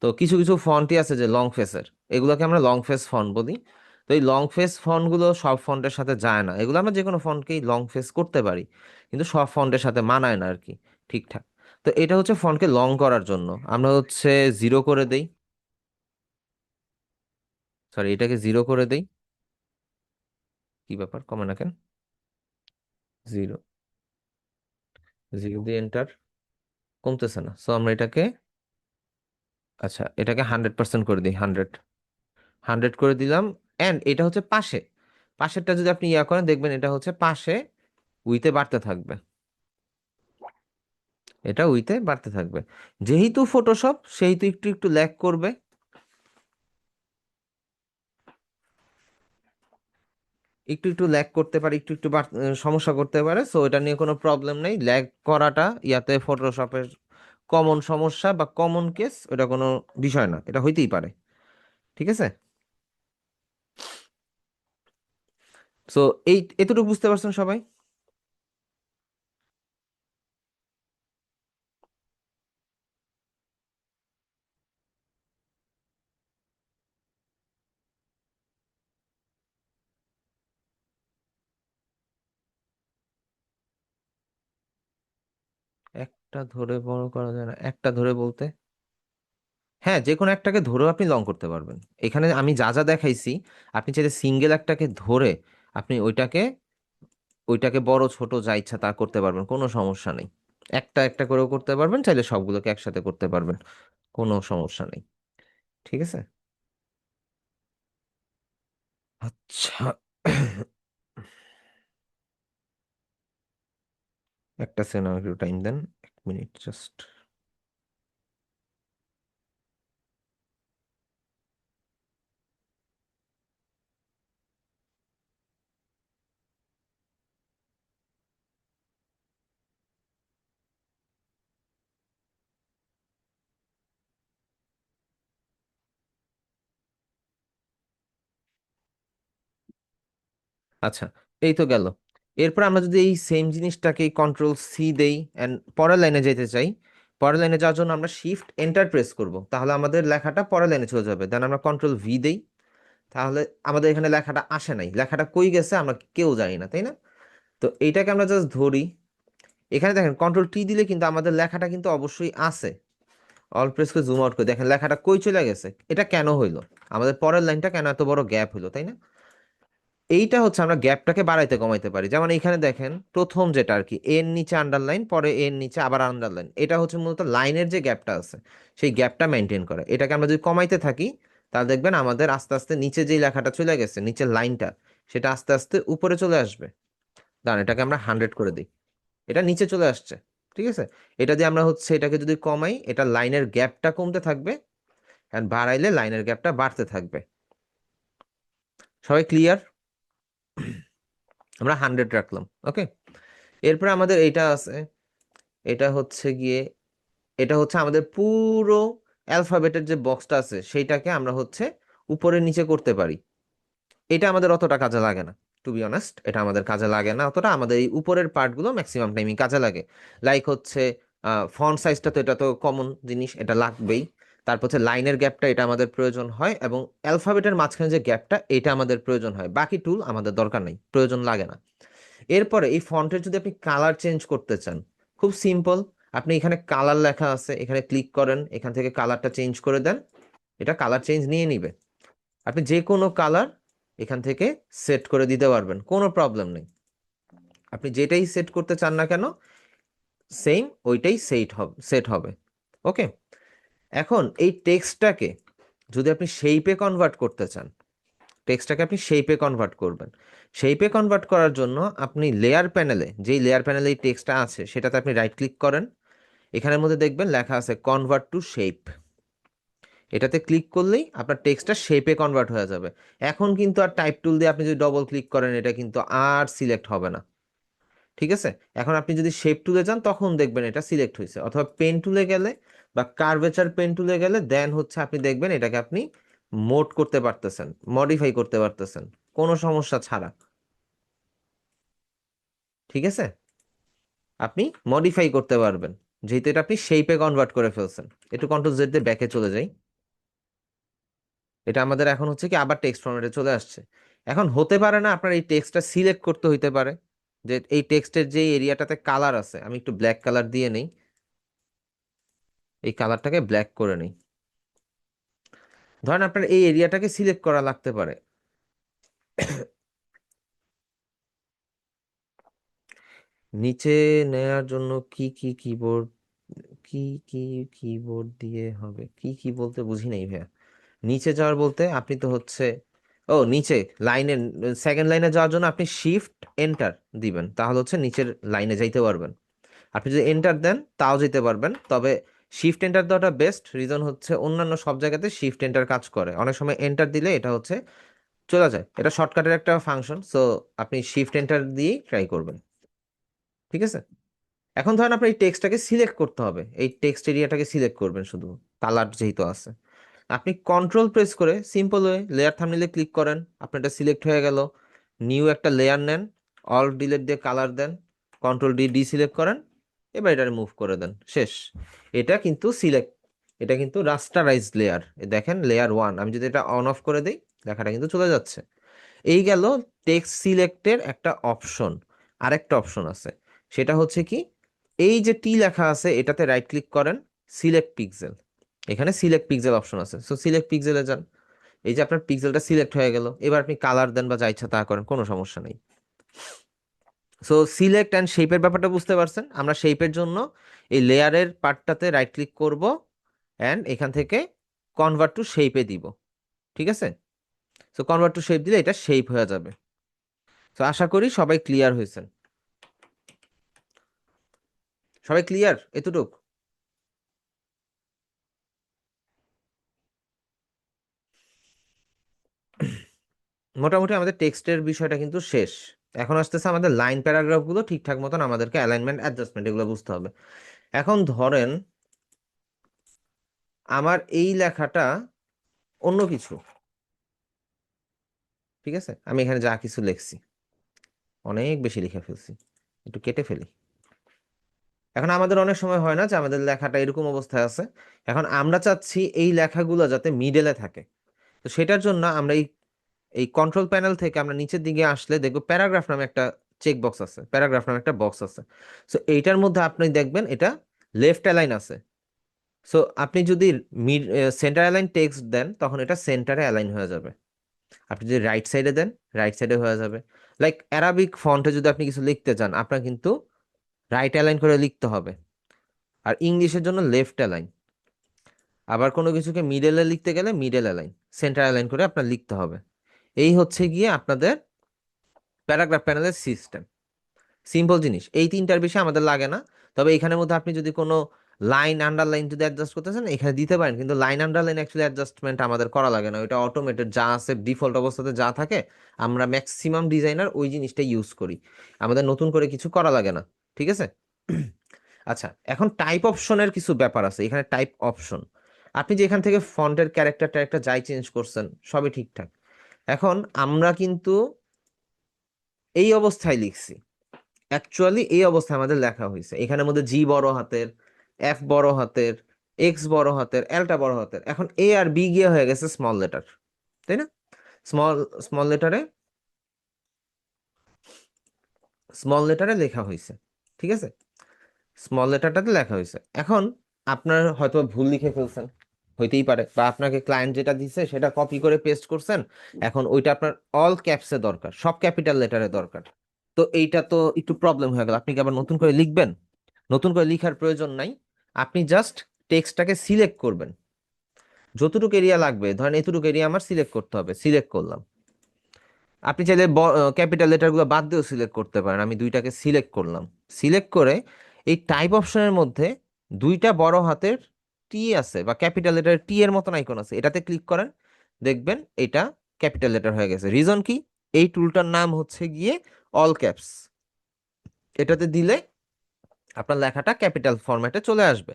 তো কিছু কিছু ফন্টই আছে যে লং ফেসের, এগুলোকে আমরা লং ফেস ফন্ট বলি। তো এই লং ফেস ফন্টগুলো সব ফন্টের সাথে যায় না, এগুলো আমরা যে কোনো ফন্টকেই লং ফেস করতে পারি, কিন্তু সব ফন্টের সাথে মানায় না আর কি ঠিকঠাক। তো এটা হচ্ছে ফন্টকে লং করার জন্য আমরা হচ্ছে জিরো করে দেই, সরি এটাকে জিরো করে দেই। কি ব্যাপার, কমে না কেন? জিরো, জিরো দিয়ে এন্টার, কমতেছে না, সো আমরা এটাকে, আচ্ছা এটাকে 100% করে দিই, 100 করে দিলাম। অ্যান্ড এটা হচ্ছে পাশে, পাশেরটা যদি আপনি ইয়া করেন দেখবেন এটা হচ্ছে পাশে উইতে বাড়তে থাকবে, এটা উইতে বাড়তে থাকবে। যেহেতু ফটোশপ সেহেতু একটু একটু ল্যাগ করবে, একটু একটু ল্যাগ করতে পারে, একটু একটু সমস্যা করতে পারে। সো এটা নিয়ে কোনো প্রবলেম নেই, ল্যাগ করাটা ইয়াতে ফটোশপের কমন সমস্যা বা কমন কেস, ওটা কোনো বিষয় না, এটা হইতেই পারে। ঠিক আছে, সো এই এতটুকু বুঝতে পারছেন সবাই? একটা ধরে বড় করা যায় না, একটা ধরে বলতে, হ্যাঁ যে কোনো একটাকে ধরেও আপনি লং করতে পারবেন। এখানে আমি যা যা দেখাইছি, আপনি চাইলে সিঙ্গেল একটাকে ধরে আপনি ওইটাকে ওইটাকে বড় ছোট যা ইচ্ছা তা করতে পারবেন, কোনো সমস্যা নেই। একটা একটা করেও করতে পারবেন, চাইলে সবগুলোকে একসাথে করতে পারবেন, কোনো সমস্যা নেই। ঠিক আছে, আচ্ছা। একটা সেকেন্ড, একটু টাইম দেন, 1 মিনিট জাস্ট। আচ্ছা, এই তো গেল। এরপর আমরা যদি এই সেম জিনিসটাকে কন্ট্রোল সি দেই এন্ড পরের লাইনে যেতে চাই, পরের লাইনে যাওয়ার জন্য আমরা শিফট এন্টার প্রেস করব, তাহলে আমাদের লেখাটা পরের লাইনে চলে যাবে। দেন আমরা কন্ট্রোল ভি দেই, তাহলে আমাদের এখানে লেখাটা আসে নাই, লেখাটা কই গেছে আমরা কেউ জানি না, তাই না? তো এইটাকে আমরা জাস্ট ধরি, এখানে দেখেন কন্ট্রোল টি দিলে কিন্তু আমাদের লেখাটা কিন্তু অবশ্যই আছে। অল প্রেস করে জুম আউট করে দেখেন লেখাটা কই চলে গেছে, এটা কেন হইলো, আমাদের পরের লাইনটা কেন এত বড় গ্যাপ হইলো, তাই না? এইটা হচ্ছে আমরা গ্যাপটাকে বাড়াইতে কমাইতে পারি। যেমন এখানে দেখেন প্রথম যেটা আর কি, এর নিচে আন্ডারলাইন, পরে এর নিচে আবার আন্ডারলাইন, এটা হচ্ছে মূলত লাইনের যে গ্যাপটা আছে সেই গ্যাপটা মেনটেন করে। এটাকে আমরা যদি কমাইতে থাকি তাহলে দেখবেন আমাদের আস্তে আস্তে নিচে যেই লেখাটা চলে গেছে, নিচের লাইনটা, সেটা আস্তে আস্তে উপরে চলে আসবে। দাঁড়ান এটাকে আমরা 100 করে দিই, এটা নিচে চলে আসছে। ঠিক আছে, এটা দিয়ে আমরা হচ্ছে এটাকে যদি কমাই, এটা লাইনের গ্যাপটা কমতে থাকবে, আর বাড়াইলে লাইনের গ্যাপটা বাড়তে থাকবে। সবাই ক্লিয়ার? আমরা 100 রাখলাম, ওকে। এরপরে আমাদের এইটা আছে, এটা হচ্ছে গিয়ে, এটা হচ্ছে আমাদের পুরো অ্যালফাবেটের যে বক্সটা আছে সেইটাকে আমরা হচ্ছে উপরে নিচে করতে পারি। এটা আমাদের অতটা কাজে লাগে না, টু বি অনেস্ট, এটা আমাদের কাজে লাগে না অতটা, আমাদের এই উপরের পার্টগুলো ম্যাক্সিমাম টাইমই কাজে লাগে। লাইক হচ্ছে ফন্ট সাইজটা, তো এটা তো কমন জিনিস, এটা লাগবেই। তারপর হচ্ছে লাইনের গ্যাপটা, এটা আমাদের প্রয়োজন হয়, এবং অ্যালফাবেটের মাঝখানে যে গ্যাপটা, এটা আমাদের প্রয়োজন হয়। বাকি টুল আমাদের দরকার নেই, প্রয়োজন লাগে না। এরপরে এই ফন্টের যদি আপনি কালার চেঞ্জ করতে চান, খুব সিম্পল, আপনি এখানে কালার লেখা আছে, এখানে ক্লিক করেন, এখান থেকে কালারটা চেঞ্জ করে দেন, এটা কালার চেঞ্জ নিয়ে নিবে। আপনি যে কোনো কালার এখান থেকে সেট করে দিতে পারবেন, কোনো প্রবলেম নেই। আপনি যেটাই সেট করতে চান না কেন, সেম ওইটাই সেট হবে। ওকে, এখন এই টেক্সটটাকে যদি আপনি শেপে কনভার্ট করতে চান, টেক্সটটাকে আপনি শেপে কনভার্ট করবেন। শেপে কনভার্ট করার জন্য আপনি লেয়ার প্যানেলে, যেই লেয়ার প্যানেলে এই টেক্সটটা আছে সেটাতে আপনি রাইট ক্লিক করেন, এখানের মধ্যে দেখবেন লেখা আছে কনভার্ট টু শেপ, এটাতে ক্লিক করলেই আপনার টেক্সটটা শেপে কনভার্ট হয়ে যাবে। এখন কিন্তু আর টাইপ টুল দিয়ে আপনি যদি ডবল ক্লিক করেন, এটা কিন্তু আর সিলেক্ট হবে না। ঠিক আছে, এখন আপনি যদি শেপ টুলে যান তখন দেখবেন এটা সিলেক্ট হয়েছে, অথবা পেন টুলে গেলে বা কার্ভেচার পেন টুলে গেলে দেন হচ্ছে আপনি দেখবেন এটাকে আপনি মোড করতে পারতেছেন, মডিফাই করতে পারতেছেন, কোনো সমস্যা ছাড়া। ঠিক আছে, আপনি মডিফাই করতে পারবেন, যেহেতু এটা আপনি শেপে কনভার্ট করে ফেলছেন। একটু কন্ট্রোল জেড দিয়ে ব্যাকে চলে যাই। এটা আমাদের এখন হচ্ছে কি আবার টেক্সট ফরম্যাটে চলে আসছে। এখন হতে পারে না আপনার এই টেক্সটটা সিলেক্ট করতে হইতে পারে, যে এই টেক্সটের যে এরিয়াটাতে কালার আছে, আমি একটু ব্ল্যাক কালার দিয়ে নেই, এই কালারটাকে ব্ল্যাক করে নেই। ধরেন আপনার এই এরিয়াটাকে সিলেক্ট করা লাগতে পারে। নিচে নেয়ার জন্য কি কি কিবোর্ড, কি কি কিবোর্ড দিয়ে হবে, কি কি বলতে বুঝি নাই ভাইয়া। নিচে যাওয়ার বলতে আপনি তো হচ্ছে, ও নিচে লাইনে, সেকেন্ড লাইনে যাওয়ার জন্য আপনি শিফট এন্টার দিবেন, তাহলে হচ্ছে নিচের লাইনে যাইতে পারবেন। আপনি যদি এন্টার দেন তাও যেতে পারবেন, তবে শিফট এন্টার দেওয়াটা বেস্ট। রিজন হচ্ছে অন্যান্য সব জায়গাতে শিফট এন্টার কাজ করে, অনেক সময় এন্টার দিলে এটা হচ্ছে চলে যায়, এটা শর্টকাটের একটা ফাংশন। সো আপনি শিফট এন্টার দিয়েই ট্রাই করবেন, ঠিক আছে। এখন ধরেন আপনার এই টেক্সটটাকে সিলেক্ট করতে হবে, এই টেক্সট এরিয়াটাকে সিলেক্ট করবেন শুধু, কালার যেহেতু আছে। আপনি কন্ট্রোল প্রেস করে সিম্পল ওয়ে লেয়ার থাম্বনেইলে ক্লিক করেন, আপনার এটা সিলেক্ট হয়ে গেল। নিউ একটা লেয়ার নেন, অল্ট ডিলিট দিয়ে কালার দেন, কন্ট্রোল ডি ডিসিলেক্ট করেন, এবার এটা মুভ করে দেন, শেষ। এটা কিন্তু সিলেক্ট, এটা কিন্তু রাস্টারাইজড লেয়ার। দেখেন লেয়ার 1, আমি যদি এটা অন অফ করে দিই লেখাটা কিন্তু চলে যাচ্ছে। এই গেল টেক্সট সিলেক্টের একটা অপশন। আরেকটা অপশন আছে, সেটা হচ্ছে কি, এই যে টি লেখা আছে এটাতে রাইট ক্লিক করেন, সিলেক্ট পিক্সেল, এখানে সিলেক্ট পিক্সেল অপশন আছে, সো সিলেক্ট পিক্সেলে যান। এই যে আপনার পিক্সেলটা সিলেক্ট হয়ে গেল, এবার আপনি কালার দেন বা যা ইচ্ছা তা করেন, কোনো সমস্যা নেই। সো সিলেক্ট অ্যান্ড শেপের ব্যাপারটা বুঝতে পারছেন। আমরা শেপের জন্য এই লেয়ারের পার্টটাতে রাইট ক্লিক করব অ্যান্ড এখান থেকে কনভার্ট টু শেপে দিব, ঠিক আছে। সো কনভার্ট টু শেপ দিলে এটা শেপ হয়ে যাবে। তো আশা করি সবাই ক্লিয়ার হয়েছেন। সবাই ক্লিয়ার এতটুক? মোটামুটি আমাদের টেক্সটের বিষয়টা কিন্তু শেষ। এখন আসতেছে আমাদের লাইন প্যারাগ্রাফ গুলো ঠিকঠাক মতন আমাদেরকে অ্যালাইনমেন্ট অ্যাডজাস্টমেন্ট এগুলো বুঝতে হবে। এখন ধরেন আমার এই লেখাটা অন্য কিছু, ঠিক আছে, আমি এখানে যা কিছু লিখছি অনেক বেশি লিখে ফেলছি, একটু কেটে ফেলি। এখন আমাদের অনেক সময় হয় না যে আমাদের লেখাটা এরকম অবস্থায় আছে, এখন আমরা চাচ্ছি এই লেখাগুলো যাতে মিডলে থাকে। তো সেটার জন্য আমরা এই এই কন্ট্রোল প্যানেল থেকে আমরা নিচের দিকে আসলে দেখবো প্যারাগ্রাফ নামে একটা চেক বক্স আছে, প্যারাগ্রাফ নামে একটা বক্স আছে। সো এইটার মধ্যে আপনি দেখবেন এটা লেফট অ্যালাইন আছে। সো আপনি যদি mid centre align text then তখন এটা সেন্টারে অ্যালাইন হয়ে যাবে। আপনি যদি রাইট সাইডে দেন রাইট সাইডে হয়ে যাবে। লাইক অ্যারাবিক ফন্টে যদি আপনি কিছু লিখতে চান আপনার কিন্তু রাইট অ্যালাইন করে লিখতে হবে, আর ইংলিশের জন্য লেফট অ্যালাইন। আবার কোনো কিছুকে মিডলে লিখতে গেলে মিডল অ্যালাইন, সেন্টার অ্যালাইন করে আপনার লিখতে হবে। এই হচ্ছে গিয়ে আপনাদের প্যারাগ্রাফ প্যানেলের সিস্টেম। সিম্পল জিনিস, এই তিনটার বেশি আমাদের লাগে না। তবে এখানের মধ্যে আপনি যদি কোনো লাইন আন্ডারলাইন যদি অ্যাডজাস্ট করতে চান এখানে দিতে পারেন, কিন্তু লাইন আন্ডারলাইন অ্যাকচুয়ালি অ্যাডজাস্টমেন্ট আমাদের করা লাগে না, ওইটা অটোমেটেড যা আছে ডিফল্ট অবস্থাতে যা থাকে আমরা ম্যাক্সিমাম ডিজাইনার ওই জিনিসটা ইউজ করি, আমাদের নতুন করে কিছু করা লাগে না, ঠিক আছে। আচ্ছা, এখন টাইপ অপশনের কিছু ব্যাপার আছে এখানে। টাইপ অপশন, আপনি যে এখান থেকে ফন্টের ক্যারেক্টার ট্যারেক্টার যাই চেঞ্জ করছেন সবই ঠিকঠাক। এখন আমরা কিন্তু এই অবস্থায় লিখছি, অ্যাকচুয়ালি এই অবস্থায় আমাদের লেখা হয়েছে, এখানের মধ্যে জি বড় হাতের, এফ বড় হাতের, এক্স বড় হাতের, এলটা বড় হাতের। এখন এ আর বি গিয়ে হয়ে গেছে স্মল লেটার, তাই না? স্মল স্মল লেটারে, স্মল লেটারে লেখা হয়েছে, ঠিক আছে, স্মল লেটারটাতে লেখা হয়েছে। এখন আপনার হয়তো ভুল লিখে ফেলছেন, হইতেই পারে, বা আপনাকে ক্লায়েন্ট যেটা দিছে সেটা কপি করে পেস্ট করছেন, এখন ওইটা আপনার অল ক্যাপসে দরকার, সব ক্যাপিটাল লেটারে দরকার। তো এইটা তো একটু প্রবলেম হয়ে গেল, আপনি কি আবার নতুন করে লিখবেন? নতুন করে লিখার প্রয়োজন নাই, আপনি জাস্ট টেক্সটটাকে সিলেক্ট করবেন, যতটুকু এরিয়া লাগবে, ধরেন এতটুকু এরিয়া আমার সিলেক্ট করতে হবে, সিলেক্ট করলাম। আপনি চাইলে ক্যাপিটাল লেটারগুলো বাদ দিয়েও সিলেক্ট করতে পারেন, আমি দুইটাকে সিলেক্ট করলাম। সিলেক্ট করে এই টাইপ অপশনের মধ্যে দুইটা বড় হাতের টি আছে বা ক্যাপিটাল লেটারের টি এর মতন আইকন আছে, এটাতে ক্লিক করেন, দেখবেন এটা ক্যাপিটাল লেটার হয়ে গেছে। রিজন কি? এই টুলটার নাম হচ্ছে গিয়ে অল ক্যাপস। এটাতে দিলে আপনার লেখাটা ক্যাপিটাল ফরম্যাটে চলে আসবে।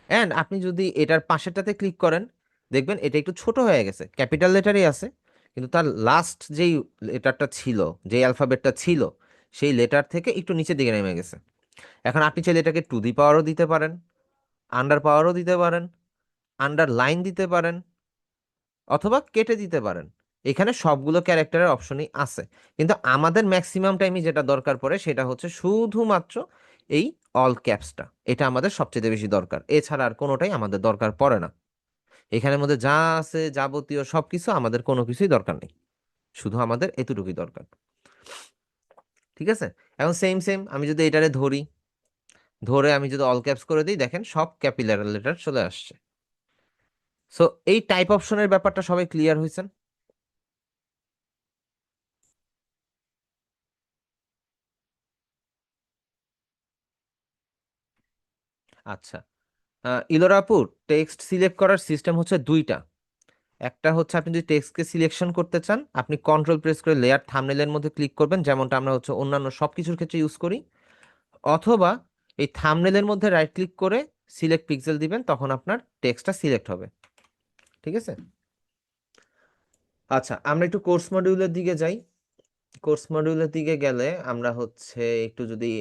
অ্যান্ড আপনি যদি এটার পাশেরটাতে ক্লিক করেন দেখবেন এটা একটু ছোট হয়ে গেছে, ক্যাপিটাল লেটারই আছে কিন্তু তার লাস্ট যেই লেটারটা ছিল, যেই অ্যালফাবেটটা ছিল সেই লেটার থেকে একটু নিচের দিকে নেমে গেছে। এখন আপনি চাইলে এটাকে টু দি পাওয়ারও দিতে পারেন, আন্ডার পাওয়ারও দিতে পারেন, আন্ডার লাইন দিতে পারেন, অথবা কেটে দিতে পারেন। এখানে সবগুলো ক্যারেক্টারের অপশনই আছে, কিন্তু আমাদের ম্যাক্সিমাম টাইমে যেটা দরকার পড়ে সেটা হচ্ছে শুধুমাত্র এই অল ক্যাপসটা। এটা আমাদের সবচেয়ে বেশি দরকার, এছাড়া আর কোনোটাই আমাদের দরকার পড়ে না। এখানের মধ্যে যা আছে যাবতীয় সবকিছু আমাদের কোনো কিছুই দরকার নেই, শুধু আমাদের এতটুকুই দরকার। ঠিক আছে, এখন সেম সেম আমি যদি এটারে ধরি, ধরে আমি যদি অল ক্যাপস করে দিই, দেখেন সব ক্যাপিটাল লেটার চলে আসছে। সো এই টাইপ অপশনের ব্যাপারটা সবাই ক্লিয়ার হয়েছেন? আচ্ছা, ইলোরা আপু, টেক্সট সিলেক্ট করার সিস্টেম হচ্ছে দুইটা। একটা হচ্ছে আপনি যদি টেক্সটকে সিলেকশন করতে চান, আপনি কন্ট্রোল প্রেস করে লেয়ার থাম্বনেলের মধ্যে ক্লিক করবেন, যেমনটা আমরা হচ্ছে অন্যান্য সব কিছুর ক্ষেত্রে ইউজ করি। অথবা এই থাম্বনেলের মধ্যে রাইট ক্লিক করে সিলেক্ট পিক্সেল দিবেন, তখন আপনার টেক্সটটা সিলেক্ট হবে। ঠিক আছে, আচ্ছা আমরা একটু কোর্স মডিউলের দিকে যাই। কোর্স মডিউলের দিকে গেলে আমরা হচ্ছে একটু যদি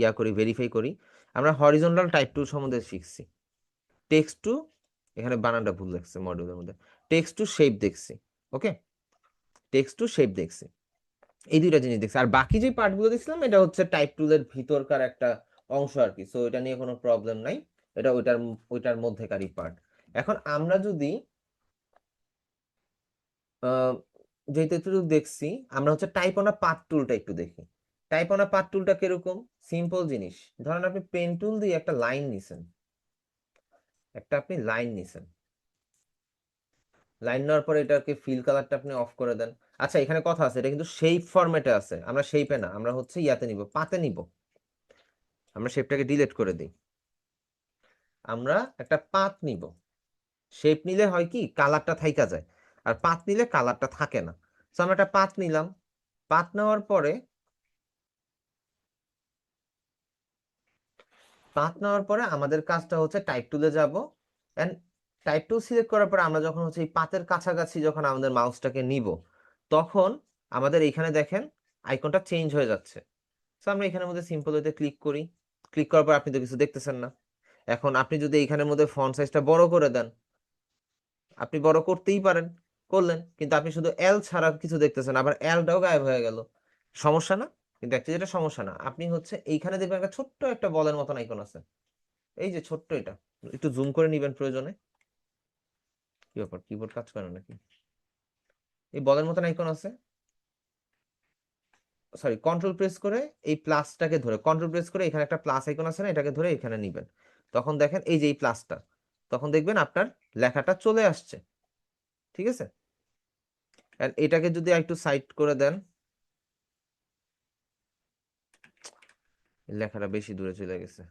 ইয়া করি, ভেরিফাই করি, আমরা হরিজন্টাল টাইপ টু সম্বন্ধে শিখছি। টেক্সট টু, এখানে বানানটা ভুল লাগছে মডিউলের মধ্যে, টেক্সট টু শেপ দেখছি। ওকে, টেক্সট টু শেপ দেখছি, এই দুইটা জিনিস দেখছি। আর বাকি যে পার্টগুলো দেখছিলাম এটা হচ্ছে টাইপ টুলের ভিতরকার একটা অংশ আর কি, সো এটা নিয়ে কোনো প্রবলেম নাই, এটা ওইটার ওইটার মধ্যেকারই পার্ট। এখন আমরা যদি আহ, যেহেতু একটু দেখছি, আমরা হচ্ছে টাইপ অন আ পাথ টুলটা একটু দেখি। টাইপ অন আ পাথ টুলটা কিরকম? সিম্পল জিনিস, ধরেন আপনি পেন টুল দিয়ে একটা লাইন নিছেন, একটা আপনি লাইন নিছেন, লাইন নেওয়ার পরে এটাকে ফিল কালারটা আপনি অফ করে দেন। আচ্ছা এখানে কথা আছে, এটা কিন্তু শেপ ফরম্যাটে আছে, আমরা শেপে না, আমরা হচ্ছে ইয়াতে নিব, পাতে নিব। আমরা শেপটাকে ডিলিট করে দিই, আমরা একটা পাত নিব। শেপ নিলে হয় কি, কালারটা থাইকা যায়, আর পাত নিলে কালারটা থাকে না। তো আমরা একটা পাত নিলাম, পাত নেওয়ার পরে, পাত নেওয়ার পরে আমাদের কাজটা হচ্ছে টাইপ টুলে যাব, এন্ড টাইপ টুল সিলেক্ট করার পরে আমরা যখন হচ্ছে এই পাতের কাছাকাছি যখন আমাদের মাউসটাকে নিব, তখন আমাদের এইখানে দেখেন আইকনটা চেঞ্জ হয়ে যাচ্ছে। তো আমরা এখানের মধ্যে সিম্পল ওয়েতে ক্লিক করি, ক্লিক করার পর আপনি তো কিছু দেখতেছেন না। এখন আপনি যদি এইখানের মধ্যে ফন্ট সাইজটা বড় করে দেন, আপনি বড় করতেই পারেন, করলেন, কিন্তু আপনি শুধু এল ছাড়া কিছু দেখতেছেন, আবার এলটাও গায়েব হয়ে গেল। সমস্যা না? কিন্তু অ্যাকচুয়ালি এটা সমস্যা না, আপনি হচ্ছে এইখানে দেখবেন একটা ছোট্ট একটা বলের মতন আইকন আছে, এই যে ছোট্ট এটা, একটু জুম করে নিবেন প্রয়োজনে। কি ব্যাপার, কিবোর্ড কাজ করে না নাকি? এই বলের মতন আইকন আছে, সরি, কন্ট্রোল প্রেস করে এই প্লাসটাকে ধরে, কন্ট্রোল প্রেস করে এখানে একটা প্লাস আইকন আছে না, এটাকে ধরে এখানে নিবেন, তখন দেখেন এই যে এই প্লাসটা, তখন দেখবেন আপনার লেখাটা চলে আসছে। ঠিক আছে, আর এটাকে যদি একটু সাইড করে দেন, লেখাটা বেশি দূরে চলে গেছে।